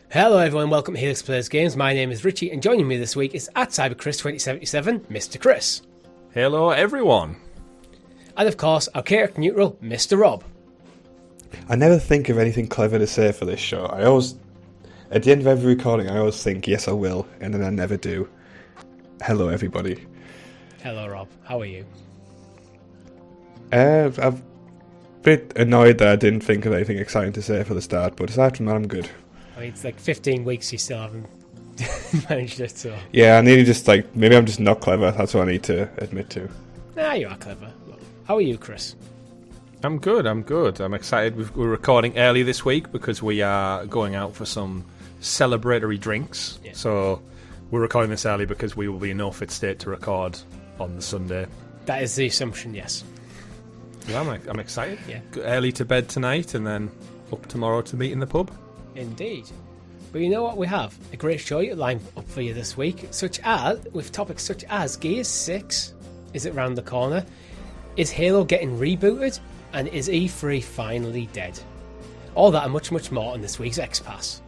Hello everyone, welcome to Helix Plays Games. My name is Richie and joining me this week is at CyberChris2077, Mr. Chris. Hello everyone. And of course, our chaotic neutral, Mr. Rob. I never think of anything clever to say for this show. I always, at the end of every recording, I always think, yes I will, and then I never do. Hello everybody. Hello Rob, how are you? I'm a bit annoyed that I didn't think of anything exciting to say for the start, but aside from that I'm good. I mean, it's like 15 weeks you still haven't managed it, so... Yeah, I need to just, maybe I'm just not clever, that's what I need to admit to. Nah, you are clever. How are you, Chris? I'm good. I'm excited. We're recording early this week because we are going out for some celebratory drinks. Yeah. So we're recording this early because we will be in no fit state to record on the Sunday. That is the assumption, yes. Yeah, I'm excited. Yeah. Go early to bed tonight and then up tomorrow to meet in the pub. Indeed. But you know what? We have a great show lined up for you this week, with topics such as Gears 6, is it round the corner? Is Halo getting rebooted? And is E3 finally dead? All that and much, much more on this week's XPass.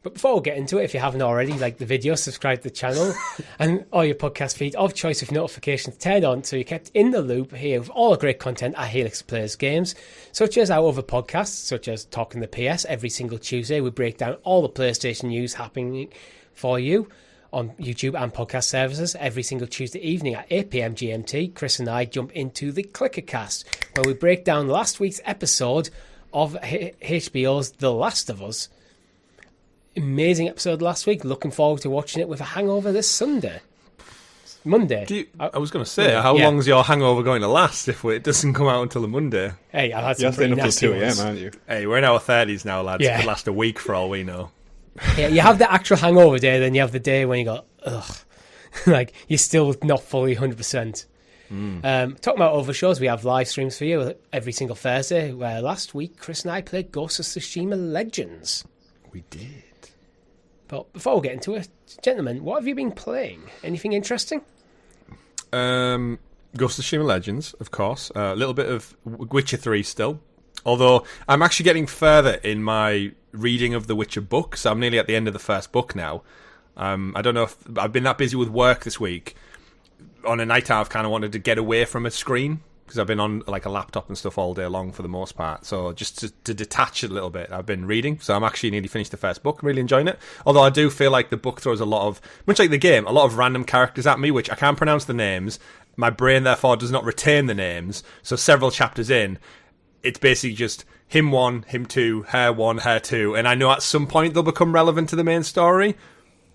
Before we get into it, if you haven't already, like the video, subscribe to the channel and all your podcast feed of choice with notifications turned on so you're kept in the loop here with all the great content at Helix Plays Games, such as our other podcasts, such as Talking the PS. Every single Tuesday we break down all the PlayStation news happening for you on YouTube and podcast services. Every single Tuesday evening at 8 PM GMT, Chris and I jump into the Clickercast, where we break down last week's episode of HBO's The Last of Us. Amazing episode last week. Looking forward to watching it with a hangover this Monday. I was going to say, how long's your hangover going to last if it doesn't come out until the Monday? Hey, I've had some You're pretty staying up nasty till 2 ones. AM, aren't you? Hey, we're in our 30s now, lads. Yeah. It could last a week for all we know. Yeah, you have the actual hangover day, then you have the day when you go, ugh. Like, you're still not fully 100%. Talking about other shows, we have live streams for you every single Thursday, where last week Chris and I played Ghost of Tsushima Legends. We did. But before we get into it, gentlemen, what have you been playing? Anything interesting? Ghost of Tsushima Legends, of course. A little bit of Witcher 3 still. Although I'm actually getting further in my reading of the Witcher book, so I'm nearly at the end of the first book now. I don't know if I've been that busy with work this week. On a night out, I've kind of wanted to get away from a screen, because I've been on like a laptop and stuff all day long for the most part. So just to detach it a little bit, I've been reading. So I'm actually nearly finished the first book. I'm really enjoying it. Although I do feel like the book throws a lot of, much like the game, a lot of random characters at me, which I can't pronounce the names. My brain, therefore, does not retain the names. So several chapters in, it's basically just him 1, him 2, her 1, her 2. And I know at some point they'll become relevant to the main story.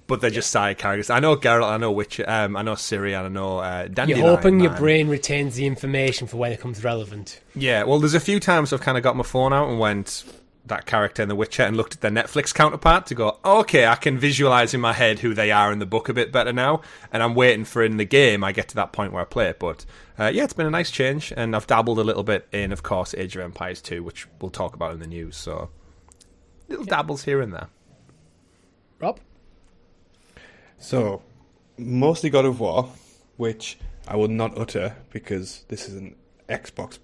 But they're just side characters. I know Geralt, I know Witcher, I know Ciri, and I know Dandelion. You're hoping your brain retains the information for when it comes relevant. Yeah, well, there's a few times I've kind of got my phone out and went that character in The Witcher and looked at their Netflix counterpart to go, okay, I can visualise in my head who they are in the book a bit better now, and I'm waiting for in the game I get to that point where I play it. But yeah, it's been a nice change, and I've dabbled a little bit in, of course, Age of Empires 2, which we'll talk about in the news, so little dabbles here and there. Rob? So, mostly God of War, which I will not utter because this is an Xbox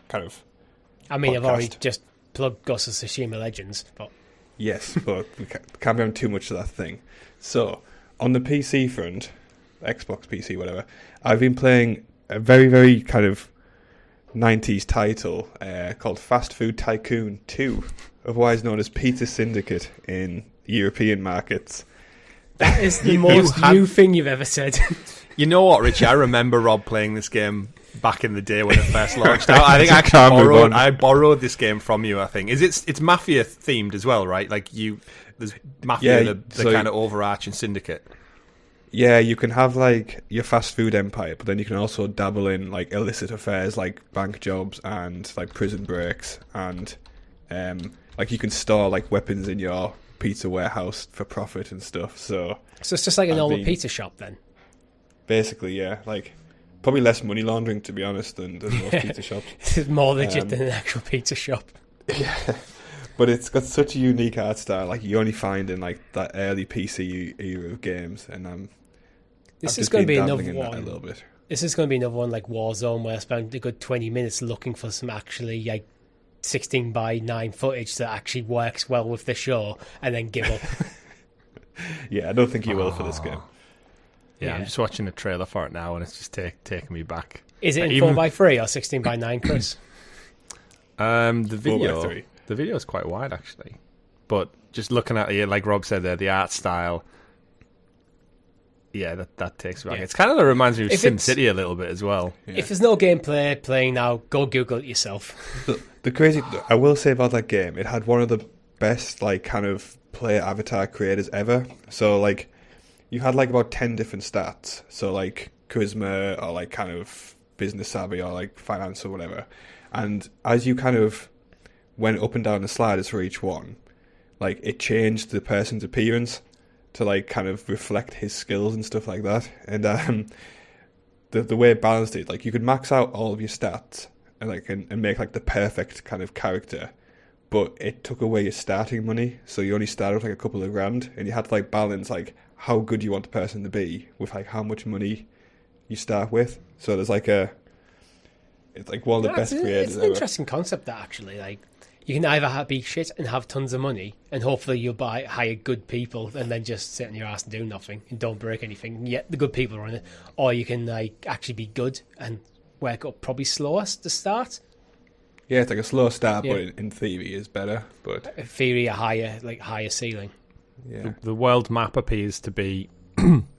kind of I mean, podcast. I've already just plugged Ghost of Tsushima Legends, but... Yes, but we can't be on too much of that thing. So, on the PC front, Xbox PC, whatever, I've been playing a very, very kind of 90s title called Fast Food Tycoon 2, otherwise known as Pizza Syndicate in European markets. That is the most new thing you've ever said. You know what, Richie? I remember Rob playing this game back in the day when it first launched out. I think I borrowed this game from you, I think. It's Mafia themed as well, right? Like there's Mafia, the kind of overarching syndicate. Yeah, you can have like your fast food empire, but then you can also dabble in like illicit affairs like bank jobs and like prison breaks, and like you can store like weapons in your pizza warehouse for profit and stuff. So it's just like a normal pizza shop then. Basically, yeah, like probably less money laundering, to be honest, than most pizza shops. It's more legit than an actual pizza shop. Yeah, but it's got such a unique art style. Like you only find in like that early PC era of games, and this is going to be another one. A little bit. This is going to be another one like Warzone, where I spent a good 20 minutes looking for some actually like 16:9 footage that actually works well with the show, and then give up. Yeah, I don't think you will for this game. Yeah, I'm just watching the trailer for it now, and it's just taking me back. Is it in 4:3 or 16:9, Chris? The video is quite wide actually, but just looking at it, like Rob said there, the art style. Yeah, that takes me back. It's kind of reminds me of SimCity a little bit as well. Yeah. If there's no gameplay playing now, go Google it yourself. The crazy, I will say about that game, it had one of the best like kind of player avatar creators ever. So like, you had like about 10 different stats. So like charisma or like kind of business savvy or like finance or whatever. And as you kind of went up and down the sliders for each one, like it changed the person's appearance to like kind of reflect his skills and stuff like that. And the way it balanced it, like you could max out all of your stats and like and make like the perfect kind of character, but it took away your starting money, so you only started with like a couple of grand, and you had to like balance like how good you want the person to be with like how much money you start with. So there's like it's like one of the best creators ever. It's an interesting concept that actually, like, you can either be shit and have tons of money, and hopefully you'll hire good people and then just sit on your ass and do nothing and don't break anything. Yet the good people run it. Or you can like actually be good and work up probably slowest to start. Yeah, it's like a slow start, but in theory is better. But in theory, a higher ceiling. Yeah, the world map appears to be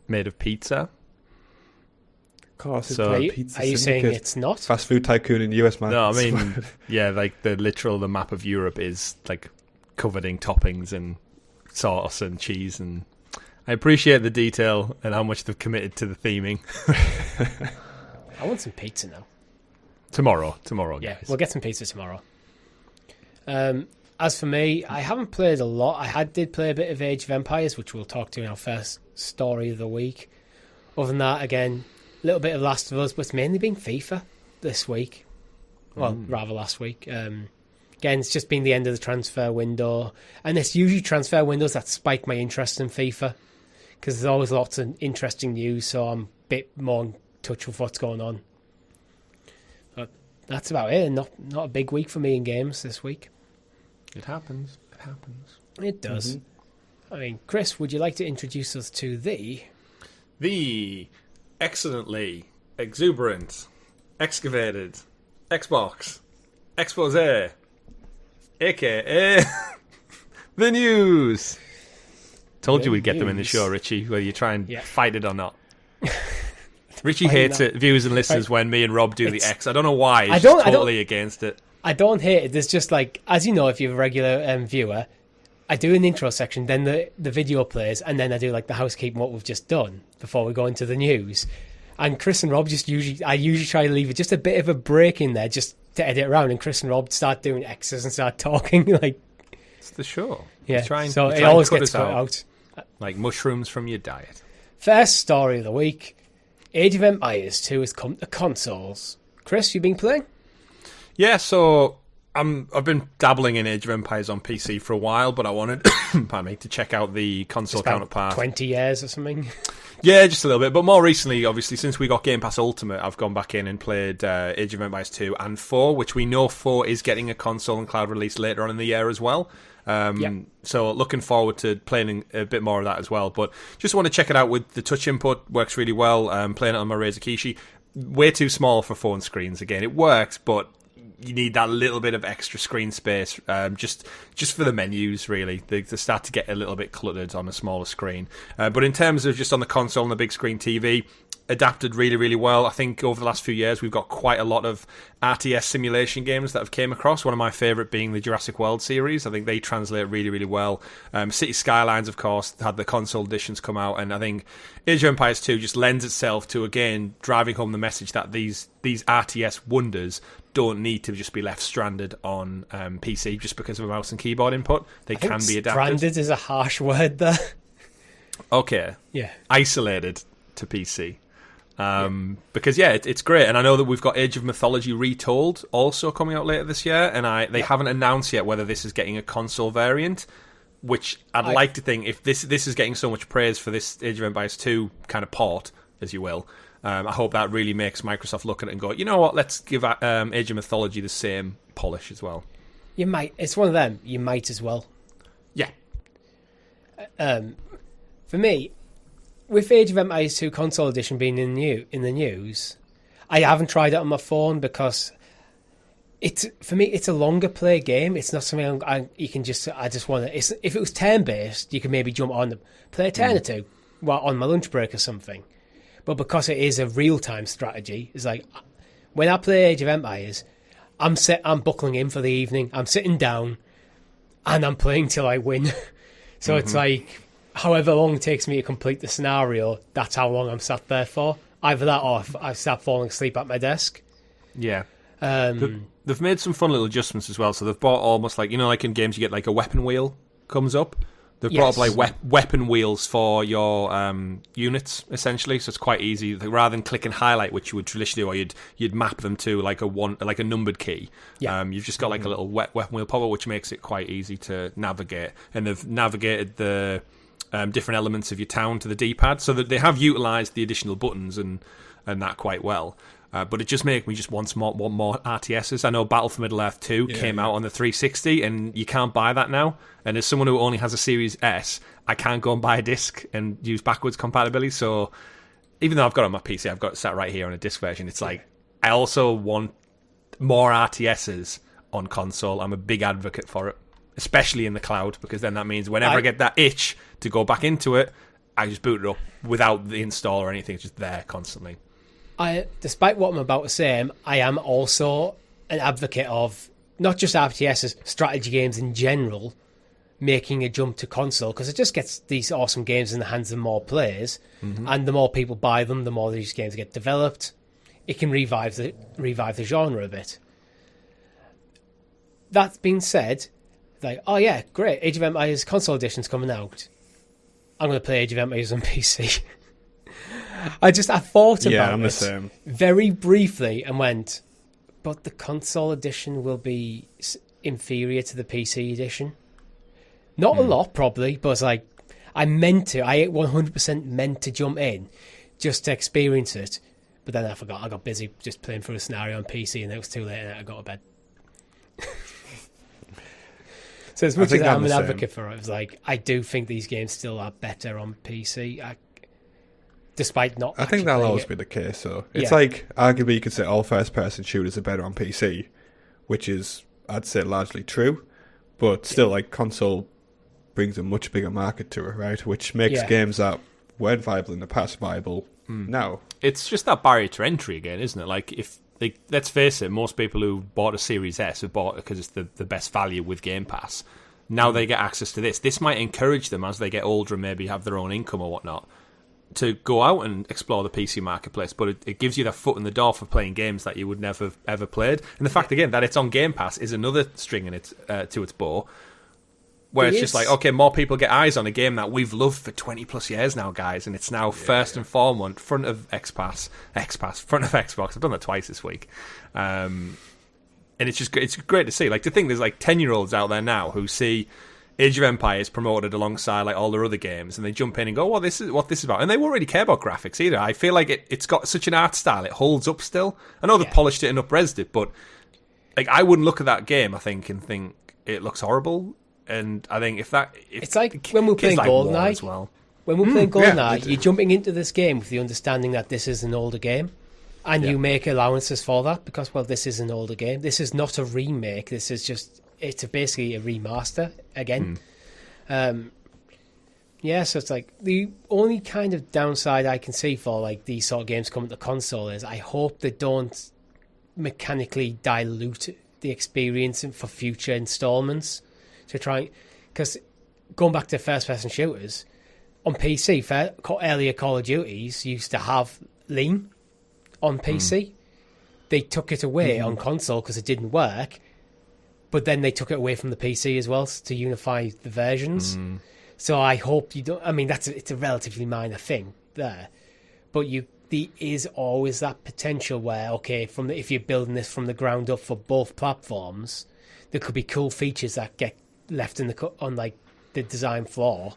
made of pizza. Of course, so are you saying it's not? Fast food tycoon in the US, man. No, I mean, yeah, like the map of Europe is like covered in toppings and sauce and cheese, and I appreciate the detail and how much they've committed to the theming. I want some pizza now. Tomorrow, yeah, guys. We'll get some pizza tomorrow. As for me, I haven't played a lot. I did play a bit of Age of Empires, which we'll talk to in our first story of the week. Other than that, again, a little bit of Last of Us, but it's mainly been FIFA this week. Well, rather last week. Again, it's just been the end of the transfer window. And it's usually transfer windows that spike my interest in FIFA, because there's always lots of interesting news, so I'm a bit more in touch with what's going on. But that's about it. Not a big week for me in games this week. It happens. It does. I mean, Chris, would you like to introduce us to the excellently exuberant, excavated Xbox expose, aka the news? Told you we'd get them in the show, Richie, whether you try and fight it or not. Richie hates it, viewers and listeners, when me and Rob do the X. I don't know why. He's totally against it. I don't hate it. There's just like, as you know, if you're a regular viewer, I do an intro section, then the video plays, and then I do like the housekeeping, what we've just done before we go into the news. And Chris and Rob I usually try to leave it just a bit of a break in there just to edit around, and Chris and Rob start doing X's and start talking like it's the show. Yeah, so it always gets cut out. Like mushrooms from your diet. First story of the week: Age of Empires 2 has come to consoles. Chris, you been playing? Yeah, so I've been dabbling in Age of Empires on PC for a while, but I wanted pardon me, to check out the console counterpart. 20 years or something? Yeah, just a little bit. But more recently, obviously, since we got Game Pass Ultimate, I've gone back in and played Age of Empires 2 and 4, which we know 4 is getting a console and cloud release later on in the year as well. So looking forward to playing a bit more of that as well. But just want to check it out with the touch input. Works really well. Playing it on my Razer Kishi. Way too small for phone screens. Again, it works, but you need that little bit of extra screen space, just for the menus, really. They start to get a little bit cluttered on a smaller screen. But in terms of just on the console and the big screen TV, adapted really, really well. I think over the last few years we've got quite a lot of RTS simulation games that have came across. One of my favourite being the Jurassic World series. I think they translate really, really well. City Skylines, of course, had the console editions come out, and I think Age of Empires 2 just lends itself to, again, driving home the message that these RTS wonders don't need to just be left stranded on PC just because of a mouse and keyboard input. They can be adapted. Stranded is a harsh word there. Okay. Yeah. Isolated to PC. Because it's great, and I know that we've got Age of Mythology Retold also coming out later this year, and they haven't announced yet whether this is getting a console variant, which I'd like to think, if this is getting so much praise for this Age of Empires 2 kind of port, as you will, I hope that really makes Microsoft look at it and go, you know what, let's give Age of Mythology the same polish as well. You might. It's one of them. You might as well. Yeah. For me, with Age of Empires 2 console edition being in the news, I haven't tried it on my phone because for me it's a longer play game. It's not something you can just. I just want to. If it was turn based, you could maybe jump on and play a turn or two while on my lunch break or something. But because it is a real time strategy, it's like when I play Age of Empires, I'm buckling in for the evening. I'm sitting down, and I'm playing till I win. So it's like, however long it takes me to complete the scenario, that's how long I'm sat there for. Either that or I start falling asleep at my desk. Yeah. They've made some fun little adjustments as well. So they've brought almost like, like in games you get like a weapon wheel comes up. They've brought up like weapon wheels for your units, essentially. So it's quite easy. Rather than click and highlight, which you would traditionally do, or you'd map them to like a numbered key. Yeah. You've just got like a little weapon wheel pop-up, which makes it quite easy to navigate. And they've navigated the different elements of your town to the D-pad, so that they have utilised the additional buttons and that quite well. But it just makes me just want more RTSs. I know Battle for Middle-earth 2 came out on the 360, and you can't buy that now. And as someone who only has a Series S, I can't go and buy a disc and use backwards compatibility. So even though I've got it on my PC, I've got it sat right here on a disc version. It's like, I also want more RTSs on console. I'm a big advocate for it, especially in the cloud, because then that means whenever I get that itch to go back into it, I just boot it up without the install or anything. It's just there constantly. Despite what I'm about to say, I am also an advocate of not just RTSs, strategy games in general, making a jump to console, because it just gets these awesome games in the hands of more players, and the more people buy them, the more these games get developed. It can revive the genre a bit. That being said, like, oh yeah, great, Age of Empires console edition's coming out. I'm going to play Age of Empires on PC. I thought about it very briefly and went, but the console edition will be inferior to the PC edition. Not a lot, probably, but it's like, I 100% meant to jump in just to experience it, but then I forgot. I got busy just playing through a scenario on PC, and it was too late, and I got to bed. So as much as I'm an advocate for it, it's like, I do think these games still are better on PC. Despite not, I think that'll always be the case. So it's like, arguably you could say all first-person shooters are better on PC, which is, I'd say, largely true. But still, like, console brings a much bigger market to it, right? Which makes games that weren't viable in the past viable now. It's just that barrier to entry again, isn't it? Like, let's face it, most people who bought a Series S have bought it because it's the best value with Game Pass. Now they get access to this. This might encourage them as they get older and maybe have their own income or whatnot, to go out and explore the PC marketplace, but it gives you that foot in the door for playing games that you would never have ever played. And the fact, again, that it's on Game Pass is another string in to its bow, where it's just like, okay, more people get eyes on a game that we've loved for 20 plus years now, guys, and it's now first and foremost front of XPass, front of Xbox. I've done that twice this week. And it's great to see. Like, to think there's like 10-year-olds out there now who see Age of Empires promoted alongside like all their other games, and they jump in and go, well, this is what this is about. And they won't really care about graphics either. I feel like it's got such an art style, it holds up still. I know they've polished it and up-resed it, but like, I wouldn't look at that game, I think, and think it looks horrible. And I think it's like when we're playing GoldenEye as well. When we're playing GoldenEye, you're jumping into this game with the understanding that this is an older game, and you make allowances for that because, well, this is an older game. This is not a remake. This is just, it's basically a remaster again. Yeah, so it's like the only kind of downside I can see for like these sort of games coming to console is I hope they don't mechanically dilute the experience for future installments. To try, because going back to first-person shooters on PC, earlier Call of Duties used to have lean on PC. They took it away on console because it didn't work, but then they took it away from the PC as well to unify the versions. So I hope you don't. I mean, it's a relatively minor thing there, but there is always that potential where, okay, if you're building this from the ground up for both platforms, there could be cool features that get left on like the design floor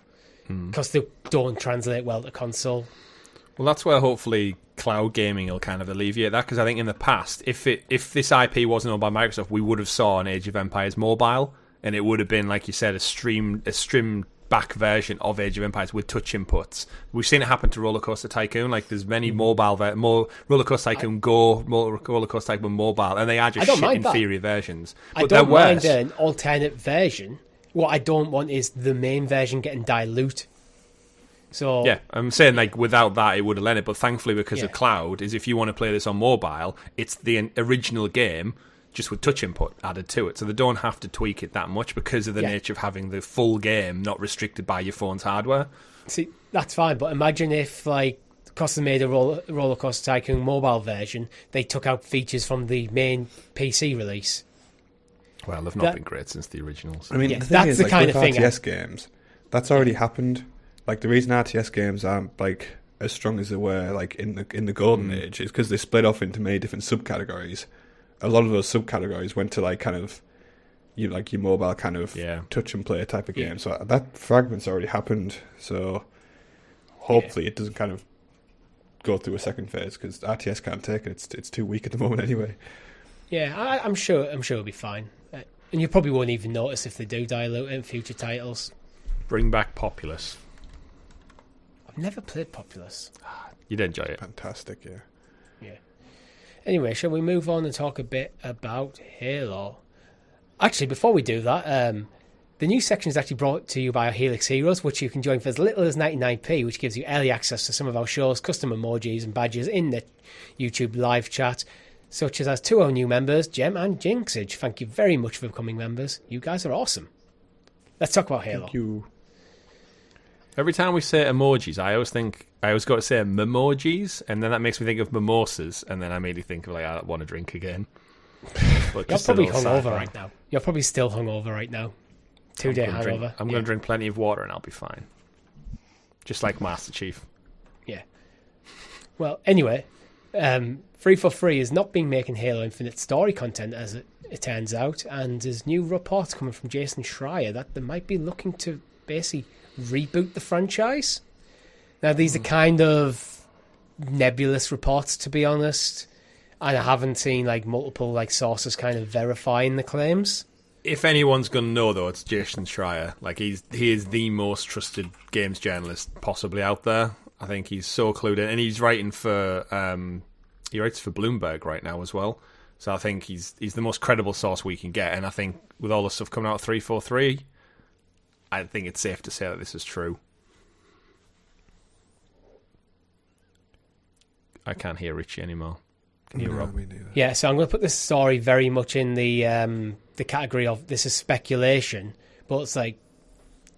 because they don't translate well to console. Well, that's where hopefully cloud gaming will kind of alleviate that, because I think in the past, if this IP wasn't owned by Microsoft, we would have saw an Age of Empires mobile, and it would have been, like you said, a streamed back version of Age of Empires with touch inputs. We've seen it happen to Roller Coaster Tycoon. Like, there's many more Roller Coaster Tycoon Go, more Roller Coaster Tycoon Mobile, and they are just shit inferior versions. But I don't mind an alternate version. What I don't want is the main version getting dilute. So yeah, I'm saying like without that it would have lent it, but thankfully because of cloud, is if you want to play this on mobile, it's the original game just with touch input added to it, so they don't have to tweak it that much because of the nature of having the full game not restricted by your phone's hardware. See, that's fine, but imagine if, like, because they made a Roller Coaster Tycoon mobile version, they took out features from the main PC release. Well, they've not been great since the originals. I mean, the thing is, like, with RTS games, that's already happened. Like, the reason RTS games aren't like as strong as they were like in the golden age is because they split off into many different subcategories. A lot of those subcategories went to like kind of your mobile kind of touch and play type of game. So that fragment's already happened. So hopefully it doesn't kind of go through a second phase, because RTS can't take it. It's too weak at the moment anyway. Yeah, I'm sure it'll be fine, and you probably won't even notice if they do dilute it in future titles. Bring back Populous. I've never played Populous. You'd enjoy it. Fantastic, yeah. Anyway, shall we move on and talk a bit about Halo? Actually, before we do that, the new section is actually brought to you by our Helix Heroes, which you can join for as little as 99p, which gives you early access to some of our shows, custom emojis and badges in the YouTube live chat, such as 2 our new members, Jem and Jinxage. Thank you very much for becoming members. You guys are awesome. Let's talk about Halo. Thank you. Every time we say emojis, I always got to say memojis, and then that makes me think of mimosas, and then I immediately think of, like, I want to drink again. But you're probably hungover right now. You're probably still hungover right now. 2-day hangover. I'm going to drink plenty of water and I'll be fine. Just like Master Chief. Yeah. Well, anyway, 343 has not been making Halo Infinite story content, as it turns out, and there's new reports coming from Jason Schreier that they might be looking to basically reboot the franchise. Now, these are kind of nebulous reports, to be honest, and I haven't seen like multiple like sources kind of verifying the claims. If anyone's going to know, though, it's Jason Schreier. Like, he is the most trusted games journalist possibly out there. I think he's so clued in, and he's writing for he writes for Bloomberg right now as well. So I think he's the most credible source we can get, and I think with all the stuff coming out of 343, I think it's safe to say that this is true. I can't hear Richie anymore. Can you, Rob? Yeah, so I'm going to put this story very much in the category of this is speculation, but it's like,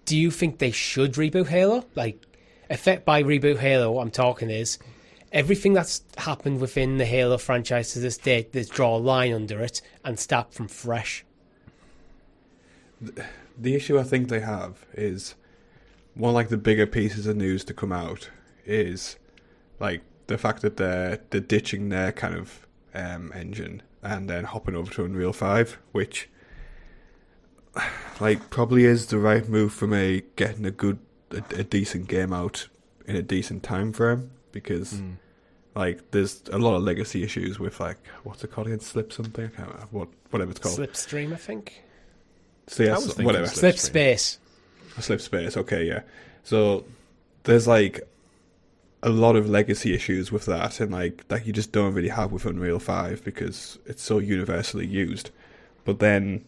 do you think they should reboot Halo? Like, effect by reboot Halo, what I'm talking is everything that's happened within the Halo franchise to this date, let's draw a line under it and start from fresh. The issue I think they have is one, like the bigger pieces of news to come out is like the fact that they're ditching their kind of engine and then hopping over to Unreal 5, which like probably is the right move from getting a decent game out in a decent time frame, because like there's a lot of legacy issues with like what's it called again, Slip something, I can't remember whatever it's called. Slipstream, I think. So yeah, whatever. Slipspace. Slipspace, okay, yeah. So there's like a lot of legacy issues with that, and like that you just don't really have with Unreal 5 because it's so universally used. But then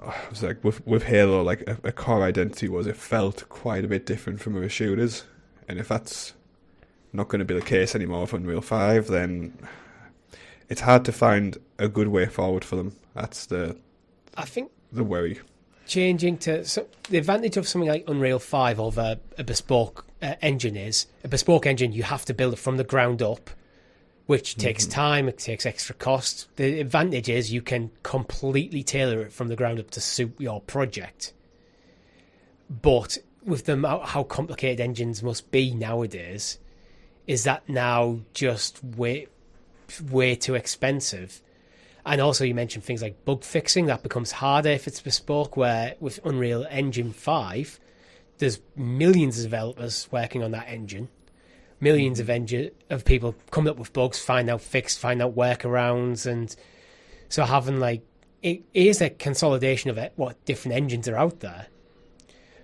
it was like with Halo, like a core identity was it felt quite a bit different from other shooters, and if that's not going to be the case anymore with Unreal 5, then it's hard to find a good way forward for them. That's the worry. Changing to the advantage of something like Unreal 5 over a bespoke engine is a bespoke engine you have to build it from the ground up, which takes time, it takes extra cost. The advantage is you can completely tailor it from the ground up to suit your project. But with how complicated engines must be nowadays, is that now just way too expensive? And also you mentioned things like bug fixing, that becomes harder if it's bespoke, where with Unreal Engine 5, there's millions of developers working on that engine, millions of people coming up with bugs, find out workarounds, and so having it is a consolidation of what different engines are out there.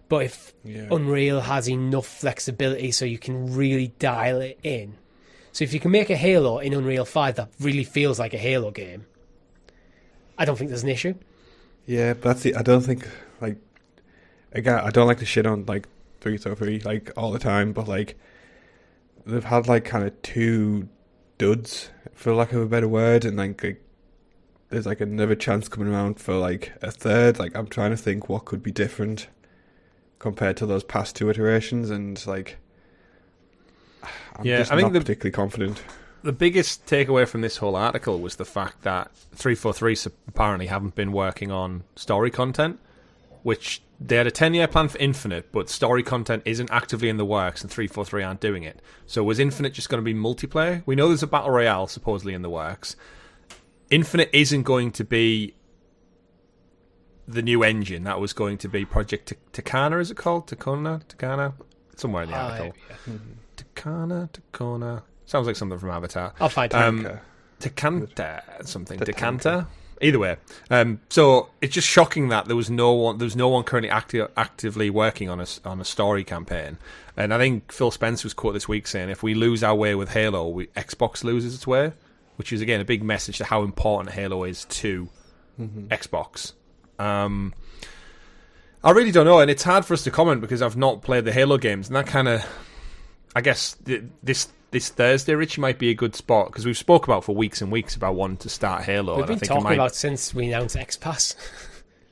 But if Unreal has enough flexibility so you can really dial it in, so if you can make a Halo in Unreal 5 that really feels like a Halo game, I don't think there's an issue. Yeah, but that's I don't think, again, I don't like to shit on 303 all the time, but they've had kind of two duds, for lack of a better word, and there's another chance coming around for a third. I'm trying to think what could be different compared to those past two iterations, and I'm just not particularly confident. The biggest takeaway from this whole article was the fact that 343 apparently haven't been working on story content, which they had a 10-year plan for Infinite, but story content isn't actively in the works, and 343 aren't doing it. So was Infinite just going to be multiplayer? We know there's a Battle Royale supposedly in the works. Infinite isn't going to be the new engine. That was going to be Project Takana, is it called? Takana? Somewhere in the article. Takana. Sounds like something from Avatar. I'll find Takanta, something. Decanta. Either way. So it's just shocking that there was no one currently actively working on a story campaign. And I think Phil Spencer was quoted this week saying, if we lose our way with Halo, Xbox loses its way, which is again a big message to how important Halo is to Xbox. I really don't know, and it's hard for us to comment because I've not played the Halo games, and that kind of, I guess this Thursday, Richie, might be a good spot because we've spoke about for weeks and weeks about wanting to start Halo. We've been talking about since we announced XPass.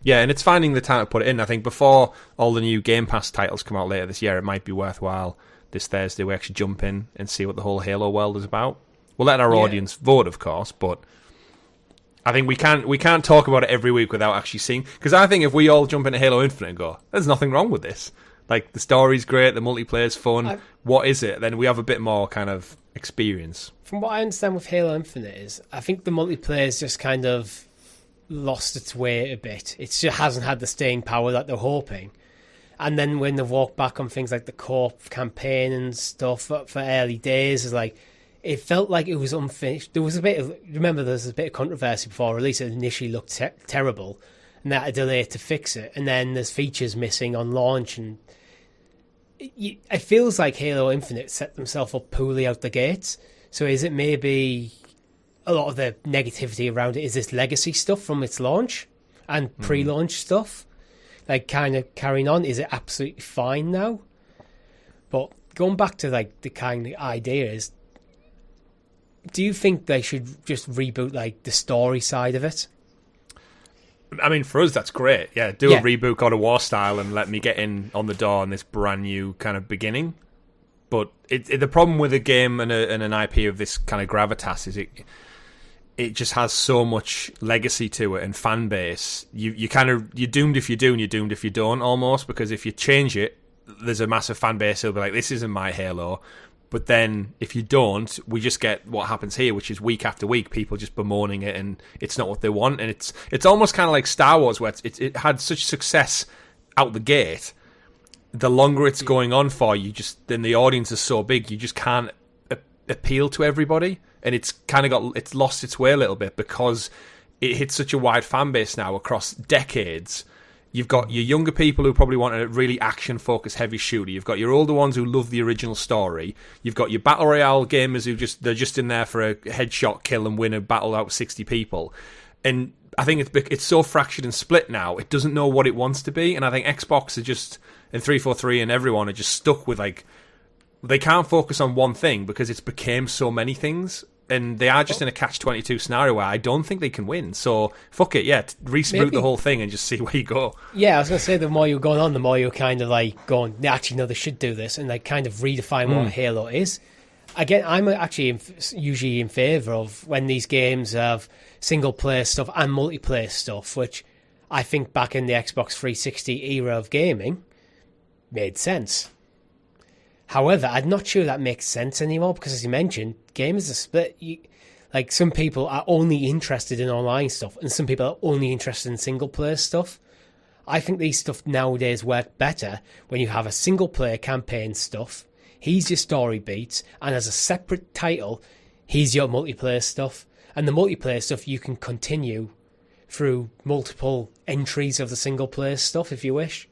Yeah, and it's finding the time to put it in. I think before all the new Game Pass titles come out later this year, it might be worthwhile this Thursday we actually jump in and see what the whole Halo world is about. We'll let our audience vote, of course, but I think we can't talk about it every week without actually seeing, because I think if we all jump into Halo Infinite and go, there's nothing wrong with this. The story's great, the multiplayer's fun. What is it? Then we have a bit more kind of experience. From what I understand with Halo Infinite is, I think the multiplayer's just kind of lost its way a bit. It just hasn't had the staying power that they're hoping. And then when they walk back on things like the co-op campaign and stuff for early days, is it felt like it was unfinished. There was a bit of controversy before release. It initially looked terrible, and they had a delay to fix it. And then there's features missing on launch, and it feels like Halo Infinite set themselves up poorly out the gates. So is it maybe a lot of the negativity around it is this legacy stuff from its launch and pre-launch stuff, kind of carrying on? Is it absolutely fine now? But going back to the kind of idea is, do you think they should just reboot the story side of it? I mean, for us, that's great. Yeah, a reboot God of War style and let me get in on the door on this brand new kind of beginning. But the problem with a game and an IP of this kind of gravitas is it just has so much legacy to it and fan base. You're doomed if you do and you're doomed if you don't, almost, because if you change it, there's a massive fan base who'll be like, this isn't my Halo. But then if you don't, we just get what happens here, which is week after week, people just bemoaning it, and it's not what they want. And it's almost kind of like Star Wars, where it had such success out the gate. The longer it's going on for, then the audience is so big, you just can't appeal to everybody, and it's lost its way a little bit because it hits such a wide fan base now across decades. You've got your younger people who probably want a really action-focused heavy shooter. You've got your older ones who love the original story. You've got your Battle Royale gamers who they're just in there for a headshot kill and win a battle out with 60 people. And I think it's so fractured and split now. It doesn't know what it wants to be, and I think Xbox are just, and 343 and everyone are just stuck with like, they can't focus on one thing because it's became so many things, and they are just in a catch-22 scenario where I don't think they can win. So fuck it, reboot the whole thing and just see where you go. Yeah, I was going to say, the more you're going on, the more you're kind of like going, actually, no, they should do this, and like kind of redefine what Halo is. Again, I'm actually usually in favour of when these games have single-player stuff and multiplayer stuff, which I think back in the Xbox 360 era of gaming made sense. However, I'm not sure that makes sense anymore because, as you mentioned, gamers are split. Like, some people are only interested in online stuff and some people are only interested in single-player stuff. I think these stuff nowadays work better when you have a single-player campaign stuff. He's your story beats, and as a separate title, he's your multiplayer stuff. And the multiplayer stuff you can continue through multiple entries of the single-player stuff if you wish.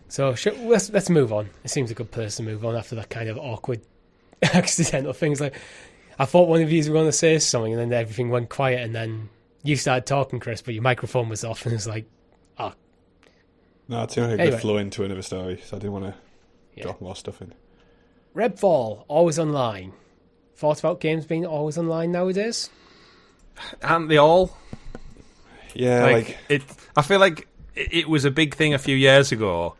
So let's move on. It seems a good place to move on after that kind of awkward, accidental things. Like, I thought one of you were going to say something, and then everything went quiet, and then you started talking, Chris, but your microphone was off, and it was like, oh. No, it's only a good flow into another story, so I didn't want to drop more stuff in. Redfall, always online. Thoughts about games being always online nowadays? Aren't they all? Yeah, I feel like it was a big thing a few years ago,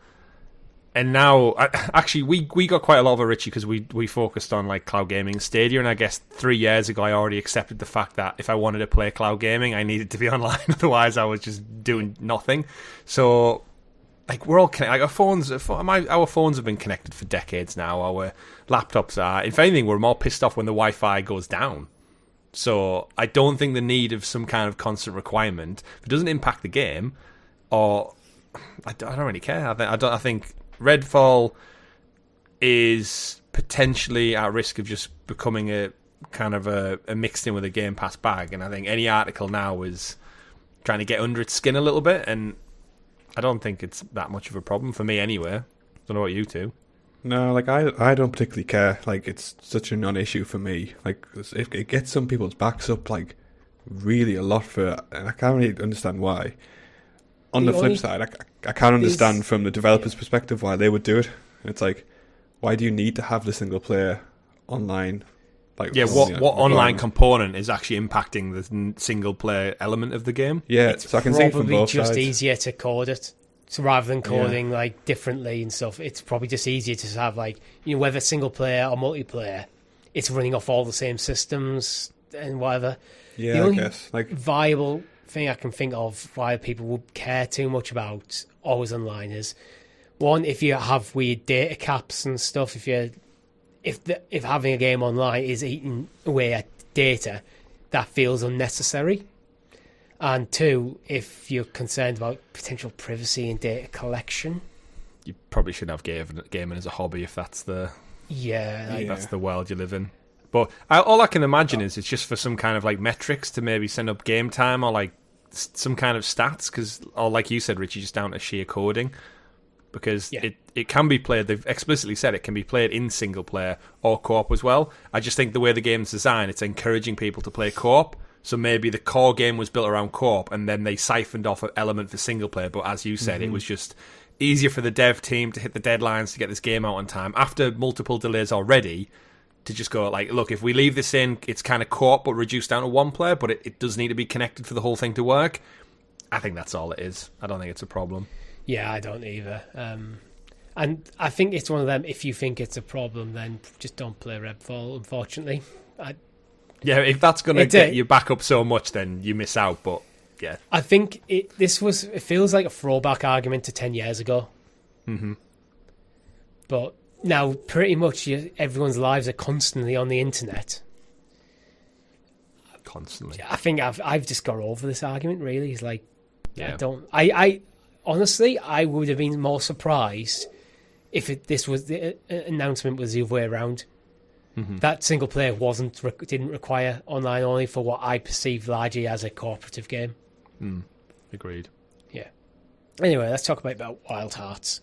and now actually we got quite a lot of it, Richie, because we focused on like cloud gaming Stadia, and I guess 3 years ago I already accepted the fact that if I wanted to play cloud gaming, I needed to be online, otherwise I was just doing nothing. So like, we're all connected. Like, our phones have been connected for decades now. Our laptops are. If anything, we're more pissed off when the Wi-Fi goes down. So I don't think the need of some kind of constant requirement, if it doesn't impact the game, or I don't really care. I think Redfall is potentially at risk of just becoming a kind of a mixed in with a Game Pass bag. And I think any article now is trying to get under its skin a little bit, and I don't think it's that much of a problem for me anyway. Don't know what you two. No, like, I don't particularly care. Like, it's such a non-issue for me. Like, it gets some people's backs up, like, really a lot for, and I can't really understand why. On the flip side, I can't understand from the developer's perspective why they would do it. And it's like, why do you need to have the single player online? Like, what online component is actually impacting the single player element of the game? Yeah, so I can see it from both sides. It's probably just easier to code it. So rather than coding like differently and stuff, it's probably just easier to have, like, whether single player or multiplayer, it's running off all the same systems and whatever. Yeah, the only I guess. Like, viable thing I can think of why people would care too much about always online is, one, if you have weird data caps and stuff, if having a game online is eating away at data, that feels unnecessary. And two, if you're concerned about potential privacy and data collection, you probably should have gaming as a hobby if that's the that's the world you live in. But all I can imagine is it's just for some kind of like metrics to maybe send up game time or like some kind of stats, or like you said, Richie, just down to sheer coding. Because it can be played, they've explicitly said it can be played in single player or co-op as well. I just think the way the game's designed, it's encouraging people to play co-op. So maybe the core game was built around co-op and then they siphoned off an element for single player. But as you said, it was just easier for the dev team to hit the deadlines to get this game out on time after multiple delays already, to just go like, look, if we leave this in, it's kind of co-op but reduced down to one player, but it does need to be connected for the whole thing to work. I think that's all it is. I don't think it's a problem. Yeah, I don't either. And I think it's one of them, if you think it's a problem, then just don't play Redfall, unfortunately. Yeah, if that's going to get you back up so much, then you miss out, but yeah. I think it feels like a throwback argument to 10 years ago. Mm-hmm. But now, pretty much everyone's lives are constantly on the internet. Constantly. I think I've just got over this argument, really. It's like, I honestly, I would have been more surprised if the announcement was the other way around. Mm-hmm. That single player didn't require online only for what I perceive largely as a cooperative game. Agreed. Yeah. Anyway, let's talk about Wild Hearts.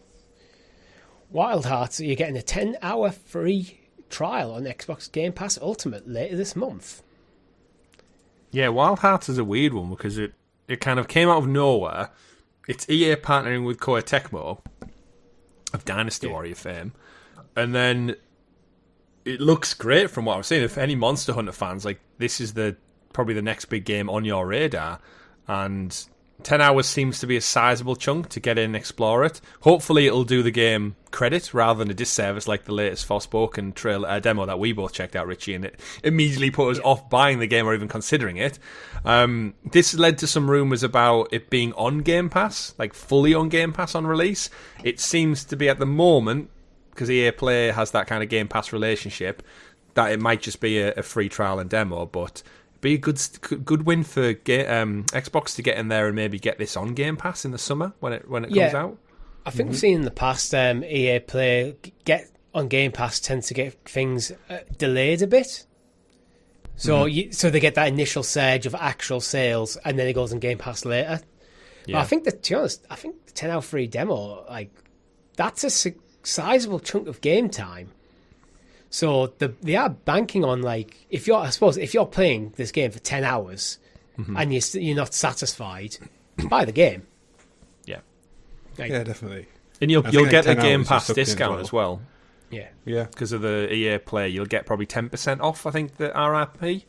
Wild Hearts, you're getting a 10-hour free trial on Xbox Game Pass Ultimate later this month. Yeah, Wild Hearts is a weird one because it kind of came out of nowhere. It's EA partnering with Koei Tecmo of Dynasty Warrior fame, and then it looks great from what I've seen. If any Monster Hunter fans, like, this is probably the next big game on your radar, and 10 hours seems to be a sizable chunk to get in and explore it. Hopefully it'll do the game credit rather than a disservice like the latest Forspoken demo that we both checked out, Richie, and it immediately put us off buying the game or even considering it. This led to some rumours about it being on Game Pass, like fully on Game Pass on release. It seems to be at the moment, because EA Play has that kind of Game Pass relationship, that it might just be a free trial and demo, but be a good win for Xbox to get in there and maybe get this on Game Pass in the summer when it comes out. I think we've seen in the past EA Play get on Game Pass tends to get things delayed a bit. So so they get that initial surge of actual sales and then it goes on Game Pass later. Yeah. But I think that, to be honest, I think the 10-hour free demo, like, that's a sizable chunk of game time. So they are banking on, like, if you're playing this game for 10 hours and you're not satisfied, buy the game. Yeah. Like, yeah, definitely. And you'll get a Game Pass discount as well. Yeah. Yeah. Because of the EA Play, you'll get probably 10% off, I think, the RRP.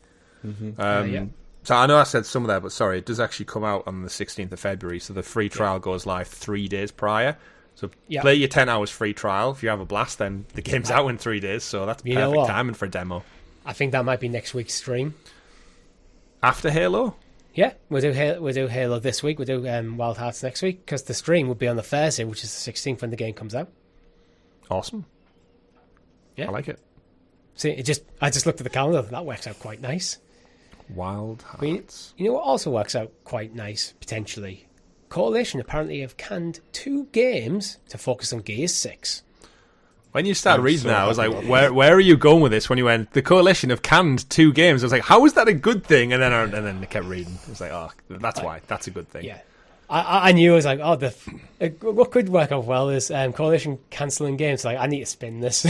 So I know I said some of that, but sorry, it does actually come out on the 16th of February, so the free trial goes live 3 days prior. So play your 10 hours free trial. If you have a blast, then the game's out in 3 days. So that's perfect timing for a demo. I think that might be next week's stream. After Halo? Yeah, we'll do Halo this week. We'll do Wild Hearts next week, because the stream will be on the Thursday, which is the 16th when the game comes out. Awesome. Yeah, I like it. See, I just looked at the calendar. That works out quite nice. Wild Hearts. You know what also works out quite nice, potentially? Coalition apparently have canned 2 games to focus on Gears 6. When you started reading that, I was like, where are you going with this? When you went, the Coalition have canned 2 games. I was like, how is that a good thing? And then I kept reading. I was like, oh, that's why. That's a good thing. Yeah. I knew, I was like, what could work out well is Coalition cancelling games. Like, I need to spin this.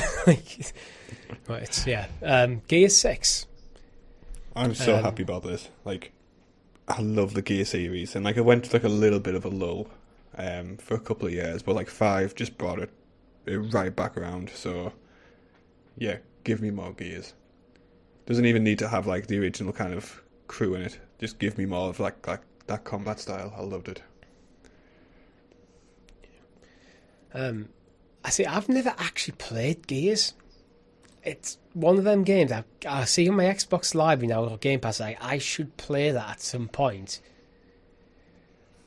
Gears 6. I'm so happy about this. Like, I love the Gear series, and like, I went to like a little bit of a lull for a couple of years, but like 5 just brought it right back around. So yeah, give me more Gears. Doesn't even need to have like the original kind of crew in it. Just give me more of like that combat style. I loved it. I've never actually played Gears. It's one of them games I see on my Xbox Library now, or Game Pass. I should play that at some point.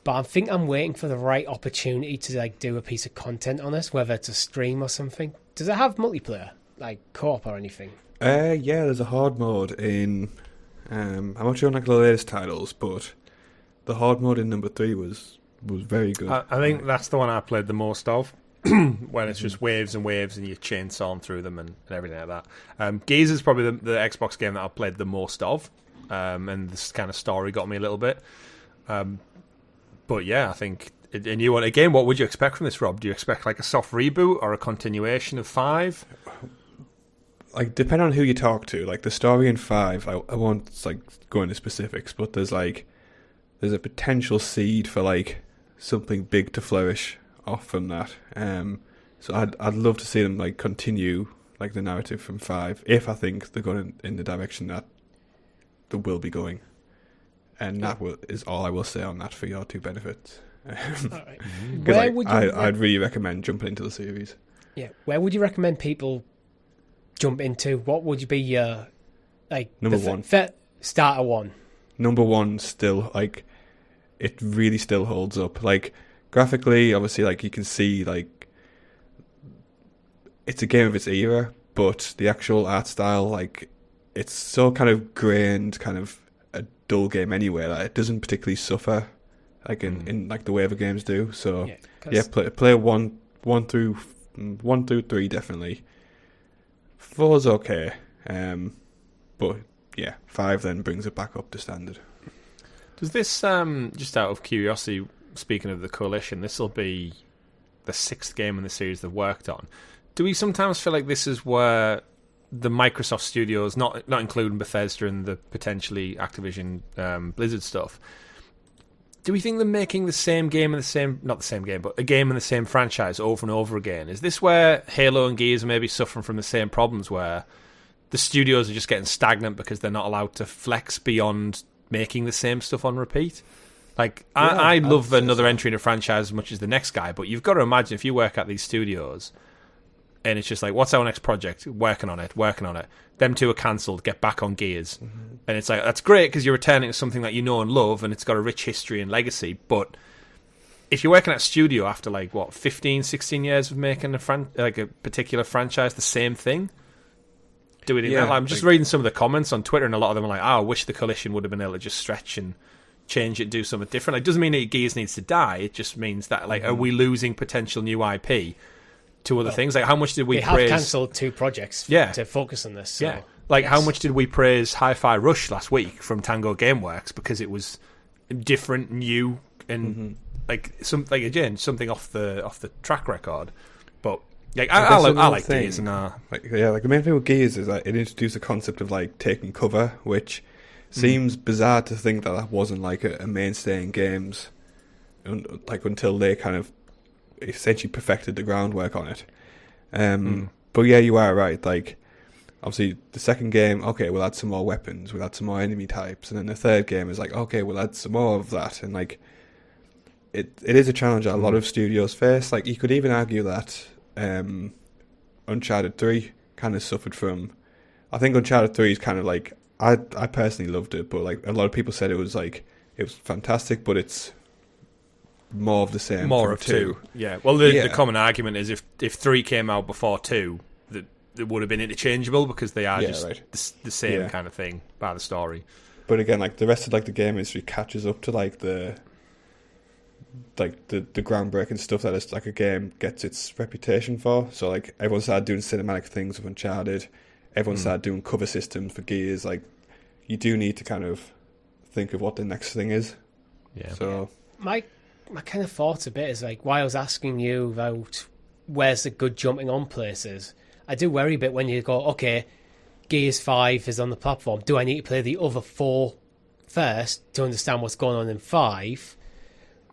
But I think I'm waiting for the right opportunity to like do a piece of content on it, whether it's a stream or something. Does it have multiplayer, like co-op or anything? Yeah, there's a hard mode in. I'm not sure on like the latest titles, but the hard mode in number 3 was very good. I think that's the one I played the most of. When it's just waves and waves and you're chainsawing through them and everything like that. Gears is probably the Xbox game that I've played the most of, and this kind of story got me a little bit. But yeah, I think a new one. Again, what would you expect from this, Rob? Do you expect like a soft reboot or a continuation of 5? Like, depending on who you talk to, like the story in 5, I won't like go into specifics, but there's a potential seed for like something big to flourish off from that. So I'd love to see them like continue like the narrative from 5, if I think they're going in the direction that they will be going. And that is all I will say on that for your 2 benefits. Right. Where would you I'd really recommend jumping into the series. Yeah, where would you recommend people jump into? What would you be your like number 1 starter 1? Number 1 still, like, it really still holds up. Like, graphically, obviously, like, you can see, like, it's a game of its era, but the actual art style, like, it's so kind of grained, kind of a dull game anyway, that it doesn't particularly suffer, like, in like the way other games do. So, play 1 through 3, definitely. 4's okay, but yeah, 5 then brings it back up to standard. Does this, just out of curiosity, speaking of the Coalition, this will be the 6th game in the series they've worked on. Do we sometimes feel like this is where the Microsoft studios, not including Bethesda and the potentially Activision Blizzard stuff, do we think they're making the same game in the same, not the same game, but a game in the same franchise over and over again? Is this where Halo and Gears are maybe suffering from the same problems, where the studios are just getting stagnant because they're not allowed to flex beyond making the same stuff on repeat? Like, I love another entry in a franchise as much as the next guy, but you've got to imagine if you work at these studios and it's just like, what's our next project? Working on it. Them two are cancelled, get back on Gears. Mm-hmm. And it's like, that's great because you're returning to something that you know and love and it's got a rich history and legacy. But if you're working at a studio after 15, 16 years of making a particular franchise the same thing, do it again. I'm just reading some of the comments on Twitter and a lot of them are like, I wish the Coalition would have been able to just stretch and change it, do something different. It doesn't mean that Gears needs to die. It just means that, are we losing potential new IP to other things? Like, how much did we praise... They have cancelled 2 projects to focus on this. So. Yeah. How much did we praise Hi-Fi Rush last week from Tango Gameworks because it was different, new, and something off the track record. But I like Gears. And the main thing with Gears is that it introduced a concept of taking cover, which seems bizarre to think that wasn't a mainstay in games, until they kind of essentially perfected the groundwork on it. But yeah, you are right. Obviously, the second game, okay, we'll add some more weapons, we'll add some more enemy types, and then the third game is okay, we'll add some more of that, and it is a challenge that a lot of studios face. You could even argue that Uncharted 3 kind of suffered from. I think Uncharted 3 is kind of I personally loved it, but a lot of people said it was fantastic, but it's more of the same. More of 2. Yeah. Well, the common argument is if 3 came out before 2, that it would have been interchangeable because they are the same kind of thing by the story. But again, the rest of the game industry catches up to the groundbreaking stuff that a game gets its reputation for. So everyone started doing cinematic things with Uncharted. Everyone started doing cover systems for Gears. You do need to kind of think of what the next thing is. Yeah. So my kind of thoughts a bit is why I was asking you about where's the good jumping on places. I do worry a bit when you go, okay, Gears 5 is on the platform. Do I need to play the other 4 first to understand what's going on in 5?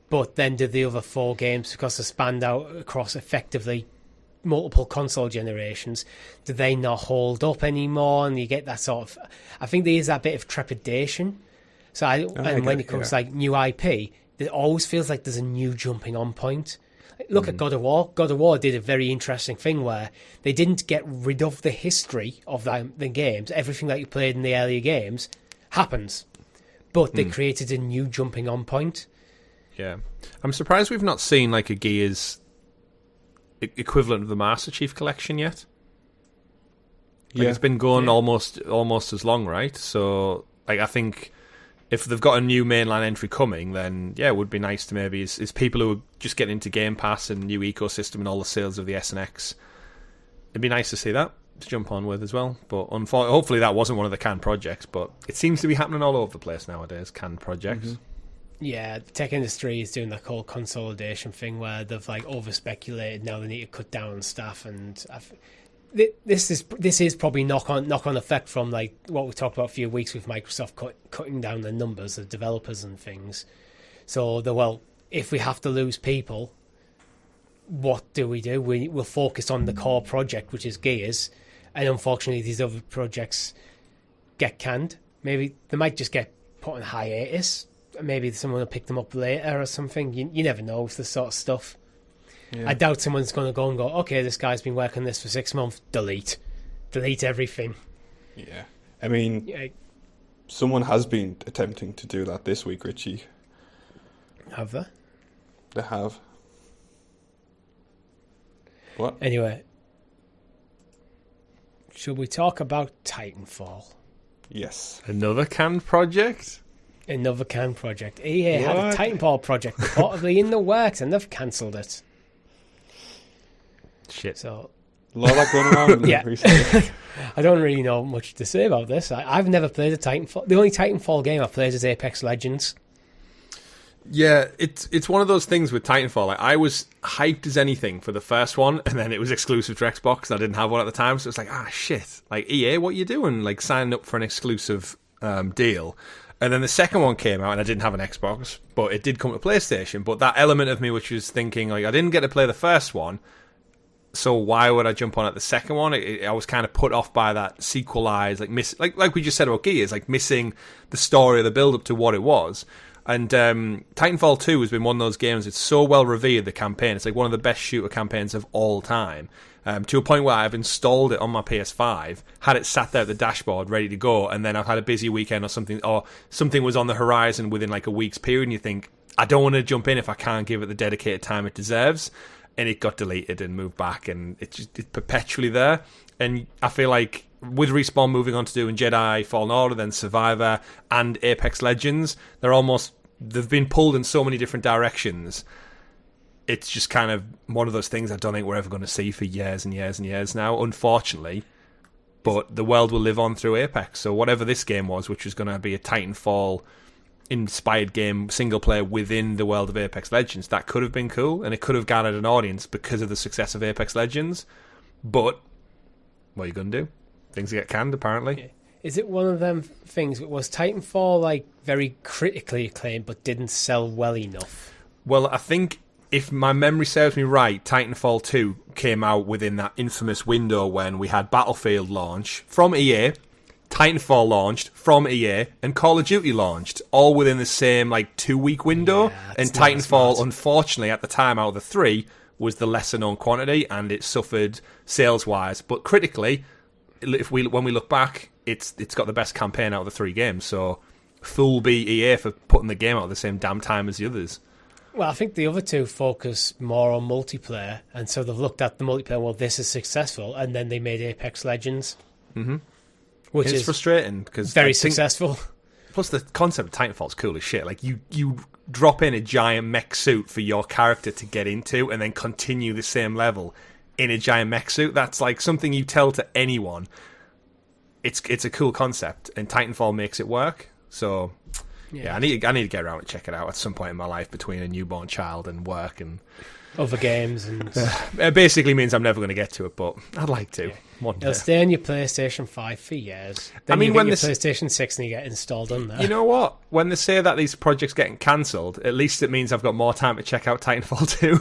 But then do the other 4 games, because they spanned out across effectively multiple console generations, do they not hold up anymore? And you get that sort of... I think there is that bit of trepidation. So when it comes new IP, it always feels like there's a new jumping on point. Look at God of War. God of War did a very interesting thing where they didn't get rid of the history of the games. Everything that you played in the earlier games happens. But they created a new jumping on point. Yeah. I'm surprised we've not seen a Gears equivalent of the Master Chief Collection yet. It's been going almost as long, right? So I think if they've got a new mainline entry coming, then it would be nice to maybe is people who are just getting into Game Pass and new ecosystem and all the sales of the S and X. It'd be nice to see that to jump on with as well. But hopefully that wasn't one of the canned projects. But it seems to be happening all over the place nowadays. Canned projects. Mm-hmm. Yeah, the tech industry is doing that whole consolidation thing where they've over speculated. Now they need to cut down on staff, and this is probably knock on effect from what we talked about a few weeks with Microsoft cutting down the numbers of developers and things. So if we have to lose people, what do? We'll focus on the core project, which is Gears, and unfortunately these other projects get canned. Maybe they might just get put on hiatus. Maybe someone will pick them up later or something. You never know with this sort of stuff. Yeah. I doubt someone's going to go and go, okay, this guy's been working on this for 6 months. Delete everything. Yeah. I mean, someone has been attempting to do that this week, Richie. Have they? They have. What? Anyway, should we talk about Titanfall? Yes. Another canned project? Another canned project. EA had a Titanfall project reportedly in the works and they've cancelled it. Shit. So, a lot of that going around recently. I don't really know much to say about this. I've never played a Titanfall. The only Titanfall game I've played is Apex Legends. Yeah, it's one of those things with Titanfall. Like, I was hyped as anything for the first one, and then it was exclusive to Xbox, and I didn't have one at the time, so it's like, shit. Like, EA, what are you doing? Like, signing up for an exclusive deal. And then the second one came out, and I didn't have an Xbox, but it did come to PlayStation. But that element of me which was thinking, like, I didn't get to play the first one, so why would I jump on at the second one? I was kind of put off by that sequelized, like we just said about Gears, like missing the story or the build-up to what it was. And Titanfall 2 has been one of those games, it's so well revered, the campaign. It's like one of the best shooter campaigns of all time. To a point where I've installed it on my PS5, had it sat there at the dashboard ready to go, and then I've had a busy weekend or something was on the horizon within like a week's period, and you think, I don't want to jump in if I can't give it the dedicated time it deserves. And it got deleted and moved back, and it's perpetually there. And I feel like with Respawn moving on to doing Jedi, Fallen Order, then Survivor, and Apex Legends, they've been pulled in so many different directions. It's just kind of one of those things I don't think we're ever going to see for years and years and years now, unfortunately. But the world will live on through Apex. So whatever this game was, which was going to be a Titanfall inspired game, single player within the world of Apex Legends, that could have been cool, and it could have garnered an audience because of the success of Apex Legends. But what are you going to do? Things get canned, apparently. Is it one of them things? Was Titanfall like very critically acclaimed but didn't sell well enough? Well, I think if my memory serves me right, Titanfall 2 came out within that infamous window when we had Battlefield launch from EA, Titanfall launched from EA, and Call of Duty launched, all within the same 2-week window. And Titanfall, unfortunately, at the time out of the three, was the lesser known quantity, and it suffered sales wise. But critically, when we look back, it's got the best campaign out of the three games. So full B EA for putting the game out at the same damn time as the others. Well, I think the other two focus more on multiplayer, and so they've looked at the multiplayer. Well, this is successful, and then they made Apex Legends. Mm-hmm. Which is frustrating because very successful. Plus, the concept of Titanfall is cool as shit. Like you drop in a giant mech suit for your character to get into, and then continue the same level in a giant mech suit. That's like something you tell to anyone. It's a cool concept, and Titanfall makes it work. So yeah, I need to get around and check it out at some point in my life between a newborn child and work and other games. And it basically means I'm never going to get to it, but I'd like to. Yeah. It'll stay on your PlayStation 5 for years. Then you get your PlayStation 6 and you get installed on there. You know what? When they say that these projects getting cancelled, at least it means I've got more time to check out Titanfall 2.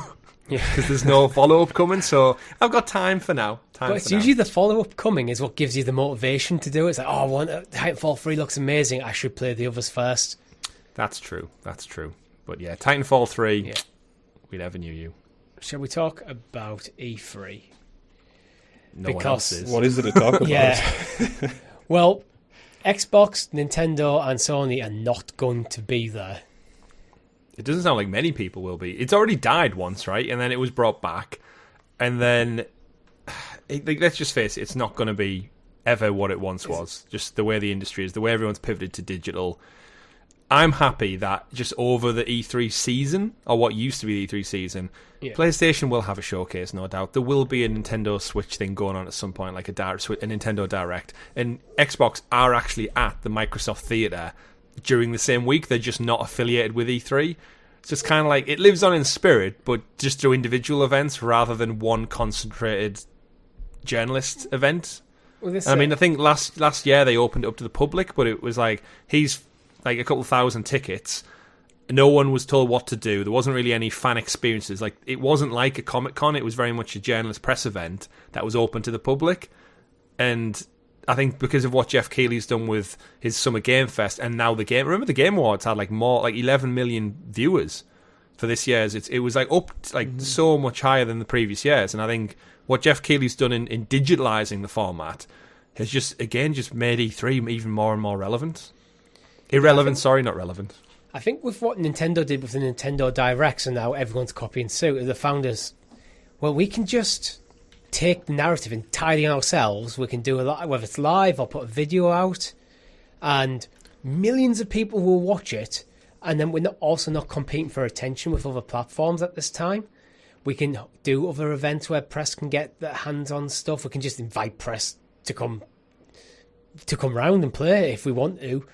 Yeah, because there's no follow-up coming, so I've got time for now. But it's usually the follow-up coming is what gives you the motivation to do it. It's like, Titanfall 3 looks amazing. I should play the others first. That's true. But yeah, Titanfall 3, we never knew you. Shall we talk about E3? No one else is. What is it to talk about? Yeah. Well, Xbox, Nintendo, and Sony are not going to be there. It doesn't sound like many people will be. It's already died once, right? And then it was brought back. And then, let's just face it, it's not going to be ever what it once was. Just the way the industry is, the way everyone's pivoted to digital. I'm happy that just over the E3 season, or what used to be the E3 season, PlayStation will have a showcase, no doubt. There will be a Nintendo Switch thing going on at some point, like a Nintendo Direct. And Xbox are actually at the Microsoft Theatre during the same week. They're just not affiliated with E3. So it's kind of like, it lives on in spirit, but just through individual events rather than one concentrated journalist event. Well, I think last year they opened it up to the public, but it was like, he's like a couple thousand tickets. No one was told what to do. There wasn't really any fan experiences. Like, it wasn't like a Comic-Con. It was very much a journalist press event that was open to the public. And I think because of what Jeff Keighley's done with his Summer Game Fest and now the Game... Remember the Game Awards had 11 million viewers for this year's. It was so much higher than the previous years. And I think what Jeff Keighley's done in digitalising the format has just made E3 even more and more relevant. Irrelevant, not relevant. I think with what Nintendo did with the Nintendo Directs, and now everyone's copying suit, the founders, we can just take the narrative entirely ourselves. We can do a lot, whether it's live or put a video out, and millions of people will watch it, and then we're also not competing for attention with other platforms at this time. We can do other events where press can get their hands on stuff. We can just invite press to come round and play if we want to.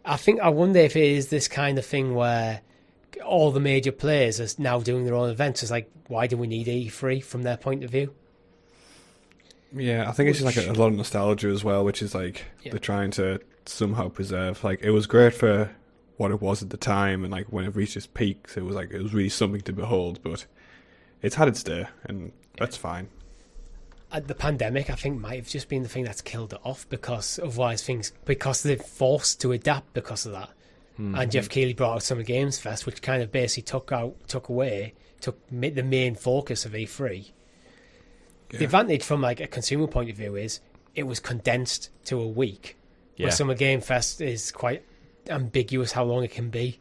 I wonder if it is this kind of thing where all the major players are now doing their own events. It's like, why do we need E3 from their point of view? Yeah, I think it's just like a lot of nostalgia as well, which is like they're trying to somehow preserve. Like, it was great for what it was at the time, and like when it reached its peaks, it was really something to behold. But it's had its day, and that's fine. The pandemic, I think, might have just been the thing that's killed it off, because they're forced to adapt because of that. And Jeff Keighley brought out Summer Games Fest, which kind of basically took the main focus of E3. Yeah. The advantage from like a consumer point of view is it was condensed to a week. Where Summer Game Fest is quite ambiguous how long it can be.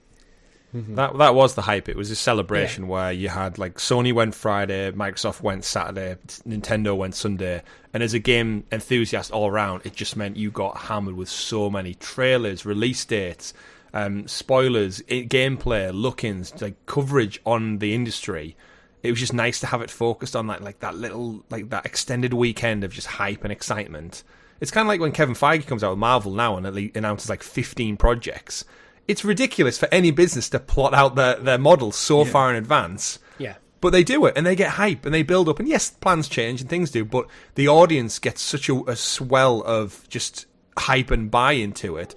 That was the hype. It was a celebration where you had like Sony went Friday, Microsoft went Saturday, Nintendo went Sunday, and as a game enthusiast all around, it just meant you got hammered with so many trailers, release dates, spoilers, gameplay, look-ins, like coverage on the industry. It was just nice to have it focused on that extended weekend of just hype and excitement. It's kind of like when Kevin Feige comes out with Marvel now and announces like 15 projects. It's ridiculous for any business to plot out their models so far in advance. Yeah. But they do it, and they get hype, and they build up. And yes, plans change and things do, but the audience gets such a swell of just hype and buy into it.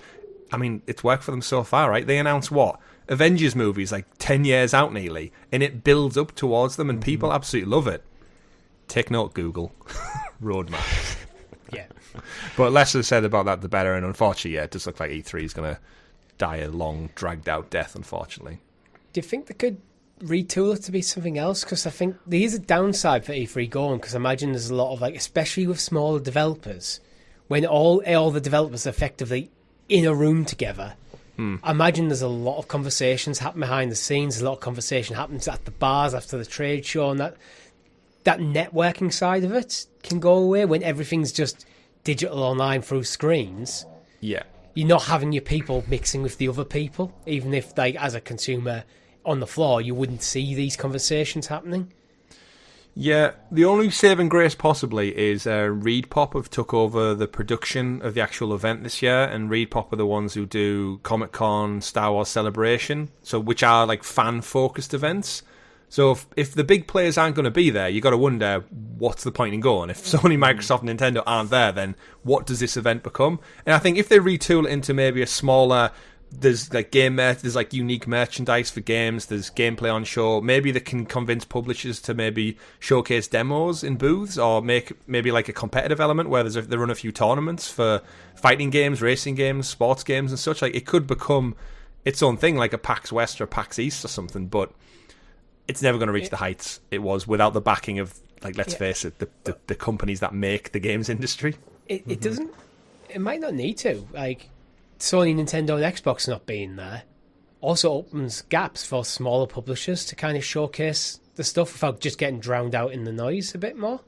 I mean, it's worked for them so far, right? They announced what? Avengers movies like 10 years out nearly, and it builds up towards them, and people absolutely love it. Take note, Google. Roadmap. Yeah. But less is said about that, the better, and unfortunately, it does look like E3 is going to die a long, dragged-out death, unfortunately. Do you think they could retool it to be something else? Because I think there is a downside for E3 going, because I imagine there's a lot of, like, especially with smaller developers, when all the developers are effectively in a room together, I imagine there's a lot of conversations happen behind the scenes, a lot of conversation happens at the bars after the trade show, and that networking side of it can go away when everything's just digital online through screens. Yeah. You're not having your people mixing with the other people, even if, like, as a consumer on the floor, you wouldn't see these conversations happening. Yeah, the only saving grace possibly is ReedPop have took over the production of the actual event this year, and ReedPop are the ones who do Comic-Con, Star Wars Celebration, so which are like fan-focused events. So if the big players aren't going to be there, you got to wonder what's the point in going. If Sony, Microsoft, and Nintendo aren't there, then what does this event become? And I think if they retool it into maybe a smaller, there's like there's like unique merchandise for games, there's gameplay on show. Maybe they can convince publishers to maybe showcase demos in booths, or make maybe like a competitive element where they run a few tournaments for fighting games, racing games, sports games, and such. Like, it could become its own thing, like a PAX West or PAX East or something, but it's never going to reach the heights it was without the backing of, like, let's face it, the companies that make the games industry. It doesn't. It might not need to. Like, Sony, Nintendo, and Xbox not being there also opens gaps for smaller publishers to kind of showcase the stuff without just getting drowned out in the noise a bit more.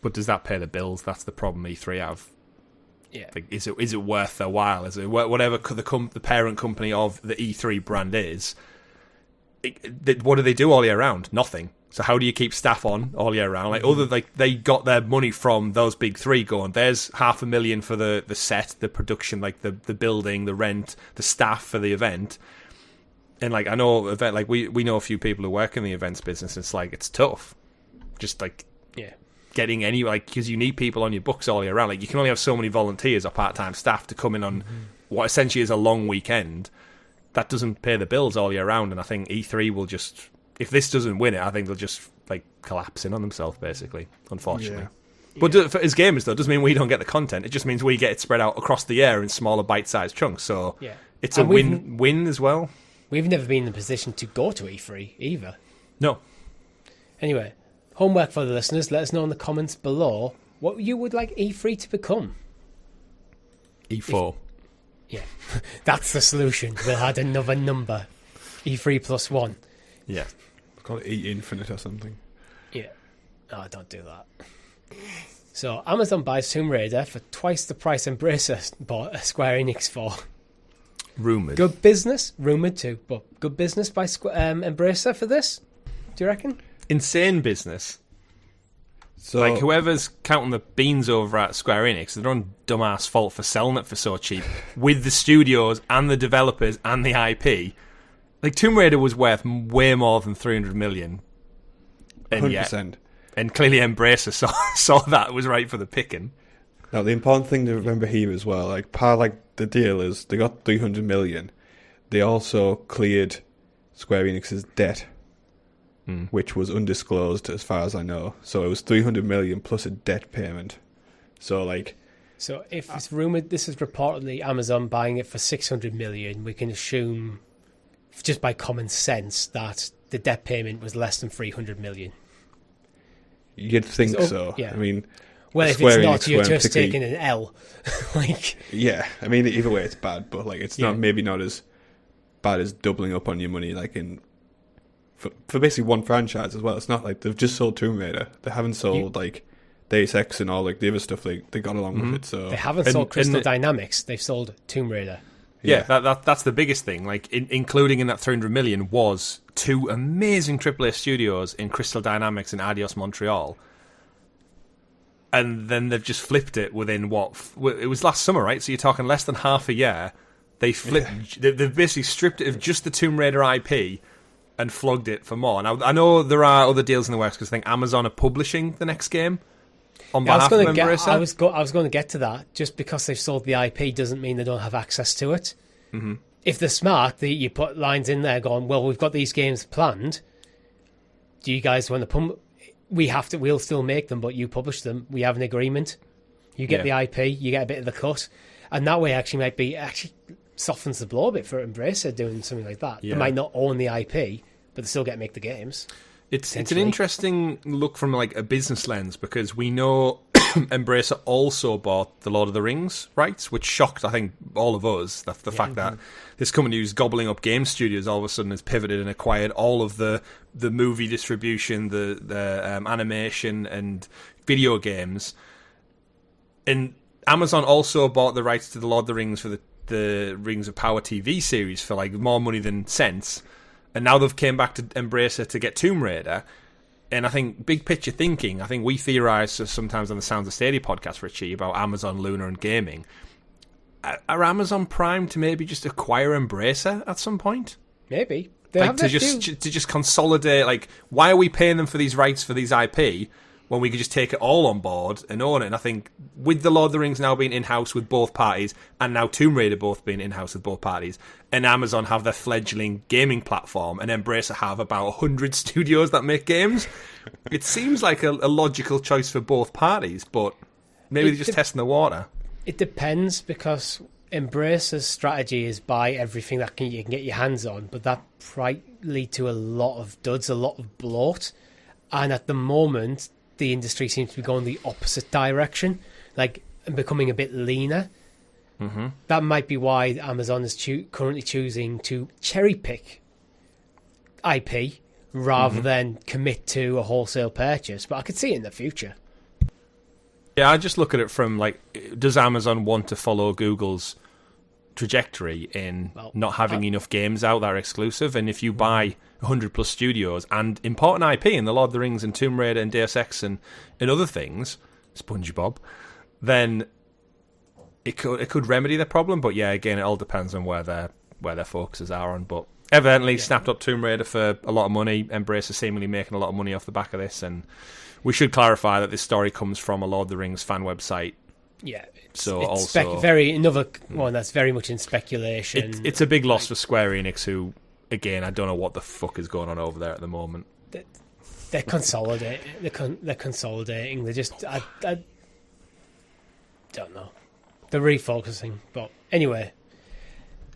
But does that pay the bills? That's the problem E3 have. Yeah. Like, is it worth their while? Is it whatever the parent company of the E3 brand is? What do they do all year round? Nothing. So how do you keep staff on all year round? Like, they got their money from those big three going, there's $500,000 for the set, the production, like the building, the rent, the staff for the event. And like, I know event, like we know a few people who work in the events business. It's like, it's tough. Just like, getting any, like, because you need people on your books all year round. Like, you can only have so many volunteers or part-time staff to come in on what essentially is a long weekend. That doesn't pay the bills all year round. And I think E3 will just, if this doesn't win it, I think they'll just like collapse in on themselves, basically, unfortunately. Yeah. But as gamers, though, it doesn't mean we don't get the content. It just means we get it spread out across the year in smaller bite-sized chunks. So it's a win-win as well. We've never been in a position to go to E3 either. No. Anyway, homework for the listeners. Let us know in the comments below what you would like E3 to become. E4. Yeah, that's the solution. We'll add another number. E3 plus 1. Yeah. Call it E Infinite or something. Yeah. Oh, don't do that. So, Amazon buys Tomb Raider for twice the price Embracer bought Square Enix for. Rumoured. Good business. Rumoured too, but good business by Embracer for this? Do you reckon? Insane business. So, like, whoever's counting the beans over at Square Enix, their own dumbass fault for selling it for so cheap, with the studios and the developers and the IP. Like, Tomb Raider was worth way more than 300 million. And 100%. And clearly Embracer saw that was right for the picking. Now, the important thing to remember here as well, like, the deal is they got 300 million. They also cleared Square Enix's debt, which was undisclosed as far as I know. So it was 300 million plus a debt payment. So, like... So if it's rumoured, this is reportedly Amazon buying it for 600 million, we can assume, just by common sense, that the debt payment was less than 300 million. You'd think so. Yeah. I mean... Well, if Square it's not, Enix you're weren't just particularly- taking an L. Like, Yeah, I mean, either way it's bad, but, like, it's not maybe not as bad as doubling up on your money, like, for basically one franchise as well. It's not like they've just sold Tomb Raider. They haven't sold, like, Deus Ex and all, like, the other stuff they got along with it, so... they haven't sold Crystal Dynamics. They've sold Tomb Raider. Yeah, that's the biggest thing. Like, including in that 300 million was 2 amazing AAA studios in Crystal Dynamics and Adios Montreal. And then they've just flipped it within it was last summer, right? So you're talking less than half a year. They flipped. Yeah. They've basically stripped it of just the Tomb Raider IP and flogged it for more. Now I know there are other deals in the works because I think Amazon are publishing the next game on behalf of Embracer. I was going to get to that. Just because they've sold the IP doesn't mean they don't have access to it. Mm-hmm. If they're smart, you put lines in there going, "Well, we've got these games planned. Do you guys want to we'll still make them, but you publish them. We have an agreement. You get the IP, you get a bit of the cut." And that way actually softens the blow a bit for Embracer doing something like that. Yeah. They might not own the IP, but they still get to make the games. It's an interesting look from, like, a business lens, because we know Embracer also bought the Lord of the Rings rights, which shocked, I think, all of us. That's the fact that this company who's gobbling up game studios all of a sudden has pivoted and acquired all of the movie distribution, the animation and video games. And Amazon also bought the rights to the Lord of the Rings for the Rings of Power TV series for, like, more money than sense. And now they've came back to Embracer to get Tomb Raider. And I think, big picture thinking, I think we theorise sometimes on the Sounds of Stadia podcast, Richie, about Amazon, Luna and gaming. Are Amazon primed to maybe just acquire Embracer at some point? Maybe. To just consolidate, like, why are we paying them for these rights for these IP when we could just take it all on board and own it? And I think with the Lord of the Rings now being in-house with both parties, and now Tomb Raider both being in-house with both parties, and Amazon have their fledgling gaming platform, and Embracer have about 100 studios that make games, it seems like a logical choice for both parties, but maybe they're just testing the water. It depends, because Embracer's strategy is buy everything that you can get your hands on, but that might lead to a lot of duds, a lot of bloat, and at the moment the industry seems to be going the opposite direction, like becoming a bit leaner. Mm-hmm. That might be why Amazon is currently choosing to cherry pick IP rather than commit to a wholesale purchase. But I could see it in the future. Yeah, I just look at it from, like, does Amazon want to follow Google's trajectory in not having enough games out that are exclusive? And if you buy 100 plus studios and important IP in the Lord of the Rings and Tomb Raider and Deus Ex and other things, SpongeBob, then it could remedy the problem. But yeah, again, it all depends on where their focuses are on. But evidently snapped up Tomb Raider for a lot of money. Embracer seemingly making a lot of money off the back of this, and we should clarify that this story comes from a Lord of the Rings fan website. Yeah, it's also another one that's very much in speculation. It's a big loss for Square Enix, who, again, I don't know what the fuck is going on over there at the moment. They're consolidating. They're consolidating. They just I don't know. They're refocusing. But anyway,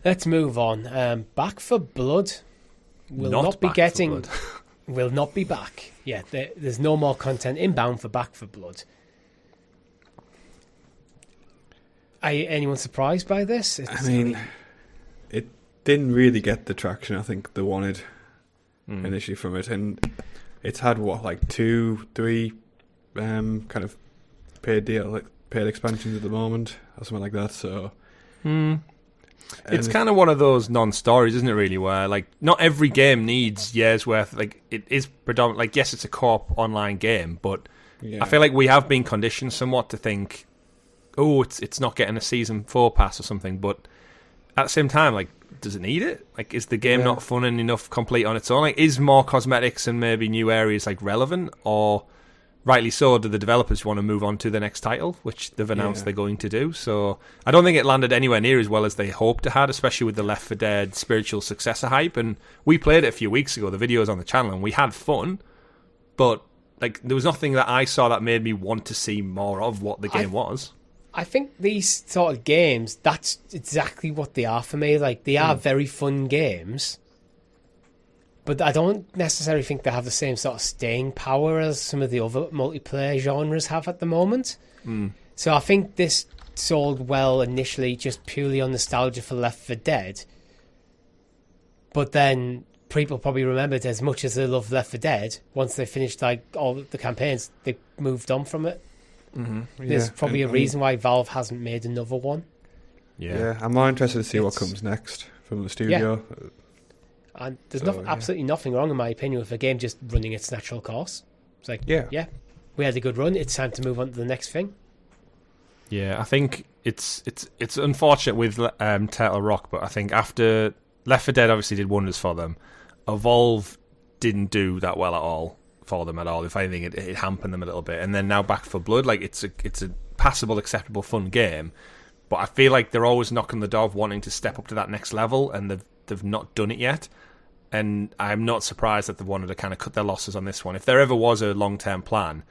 let's move on. Back for Blood will not be getting. Will not be back. Yeah, there's no more content inbound for Back for Blood. Are anyone surprised by this? It didn't really get the traction I think they wanted initially from it, and it's had 2-3 kind of paid expansions at the moment or something like that. So it's kind of one of those non-stories, isn't it? Really, where, like, not every game needs years worth. Like, it is predominant. Like, yes, it's a co-op online game, but I feel like we have been conditioned somewhat to think, oh, it's not getting a season 4 pass or something. But at the same time, like, does it need it? Like, is the game not fun and enough complete on its own? Like, is more cosmetics and maybe new areas like relevant, or rightly so, do the developers want to move on to the next title, which they've announced they're going to do? So I don't think it landed anywhere near as well as they hoped it had, especially with the Left 4 Dead spiritual successor hype. And we played it a few weeks ago, the videos on the channel, and we had fun, but like there was nothing that I saw that made me want to see more of what the game was. I think these sort of games, that's exactly what they are for me. Like, they are very fun games, but I don't necessarily think they have the same sort of staying power as some of the other multiplayer genres have at the moment. So I think this sold well initially just purely on nostalgia for Left 4 Dead, but then people probably remembered, as much as they love Left 4 Dead, once they finished like all the campaigns, they moved on from it. There's probably a reason why Valve hasn't made another one. I'm more interested to see what comes next from the studio. And there's absolutely nothing wrong, in my opinion, with a game just running its natural course. It's like, we had a good run, it's time to move on to the next thing. Yeah, I think it's unfortunate with Turtle Rock, but I think after Left 4 Dead obviously did wonders for them, Evolve didn't do that well at all for them at all. If anything, it hampered them a little bit. And then now Back 4 Blood, like it's a passable, acceptable, fun game, but I feel like they're always knocking the door of wanting to step up to that next level, and they've not done it yet. And I'm not surprised that they've wanted to kind of cut their losses on this one. If there ever was a long-term plan,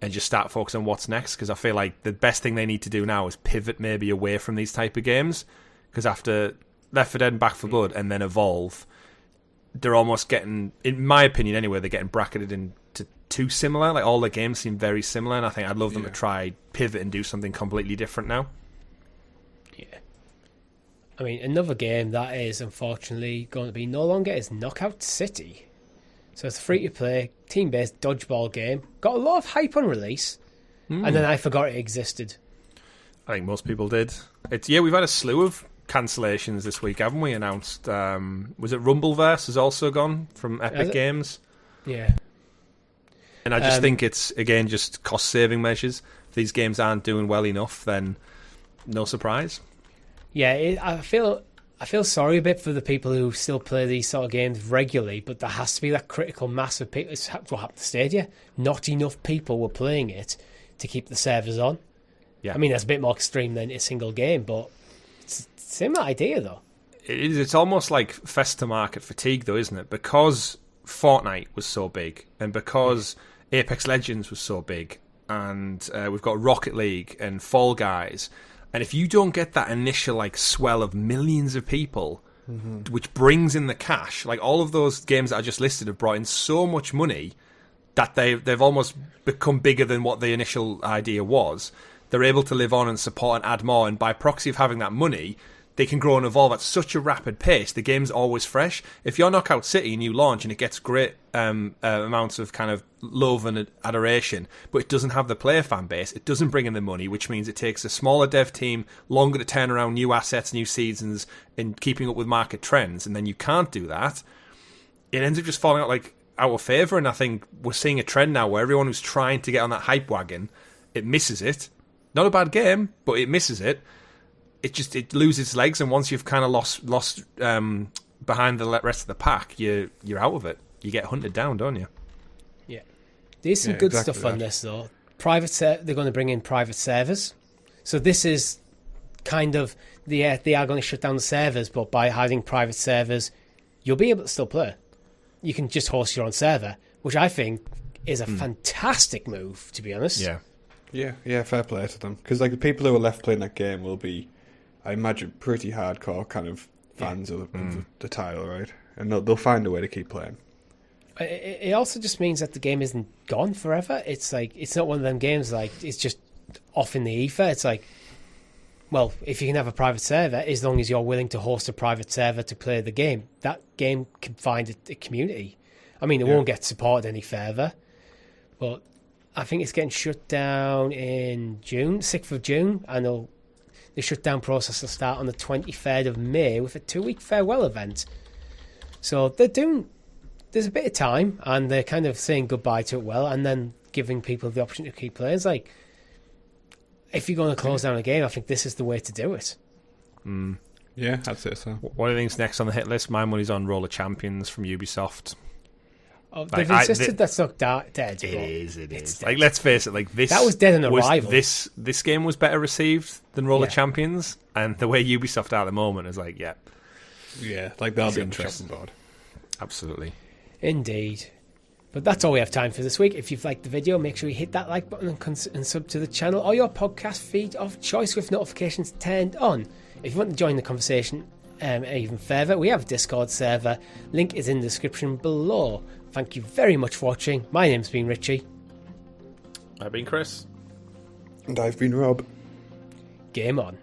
and just start focusing on what's next, because I feel like the best thing they need to do now is pivot maybe away from these type of games, because after Left 4 Dead and Back 4 Blood and then Evolve, they're almost getting, in my opinion anyway, they're getting bracketed into too similar. Like, all the games seem very similar, and I think I'd love them to try pivot and do something completely different now. Yeah. I mean, another game that is unfortunately going to be no longer is Knockout City. So it's a free-to-play, team-based dodgeball game. Got a lot of hype on release, and then I forgot it existed. I think most people did. We've had a slew of cancellations this week, haven't we? Announced, was it Rumbleverse has also gone from Epic Games? Yeah. And I just think it's, again, just cost-saving measures. If these games aren't doing well enough, then no surprise. Yeah, I feel sorry a bit for the people who still play these sort of games regularly, but there has to be that critical mass of people. It's what happened to Stadia. Not enough people were playing it to keep the servers on. Yeah. I mean, that's a bit more extreme than a single game, but it's the same idea, though. It is. It's almost like Festa market fatigue, though, isn't it? Because Fortnite was so big, and because Apex Legends was so big, and we've got Rocket League and Fall Guys. And if you don't get that initial like swell of millions of people, which brings in the cash, like all of those games that I just listed have brought in so much money that they've almost become bigger than what the initial idea was. They're able to live on and support and add more, and by proxy of having that money, they can grow and evolve at such a rapid pace. The game's always fresh. If you're Knockout City and you launch and it gets great amounts of kind of love and adoration, but it doesn't have the player fan base, it doesn't bring in the money, which means it takes a smaller dev team longer to turn around new assets, new seasons, and keeping up with market trends, and then you can't do that, it ends up just falling out of favour. And I think we're seeing a trend now where everyone who's trying to get on that hype wagon, it misses it. Not a bad game, but it misses it. It loses legs, and once you've kind of lost behind the rest of the pack, you're out of it. You get hunted down, don't you? Yeah. There's some good stuff on this, though. They're going to bring in private servers. So this is kind of, they are going to shut down the servers, but by having private servers, you'll be able to still play. You can just host your own server, which I think is a fantastic move, to be honest. Yeah, fair play to them. Because like the people who are left playing that game will be, I imagine, pretty hardcore kind of fans of the title, right? And they'll find a way to keep playing. It also just means that the game isn't gone forever. It's like, it's not one of them games like it's just off in the ether. It's like, well, if you can have a private server, as long as you're willing to host a private server to play the game, that game can find a community. I mean, it won't get supported any further, but I think it's getting shut down in June, 6th of June. I know the shutdown process will start on the 23rd of May with a 2-week farewell event. So there's a bit of time, and they're kind of saying goodbye to it well, and then giving people the option to keep playing. It's like, if you're going to close down a game, I think this is the way to do it. Yeah, I'd say so. What do you think's next on the hit list? My money's on Roller Champions from Ubisoft. Oh, they've insisted that's not dead. It is. Like, let's face it. Like this, that was dead on arrival. This game was better received than Roller Champions, and the way Ubisoft are at the moment is like, yeah, like they'll be on the chopping board. Absolutely, indeed. But that's all we have time for this week. If you've liked the video, make sure you hit that like button and sub to the channel or your podcast feed of choice with notifications turned on. If you want to join the conversation even further, we have a Discord server. Link is in the description below. Thank you very much for watching. My name's been Richie. I've been Chris. And I've been Rob. Game on.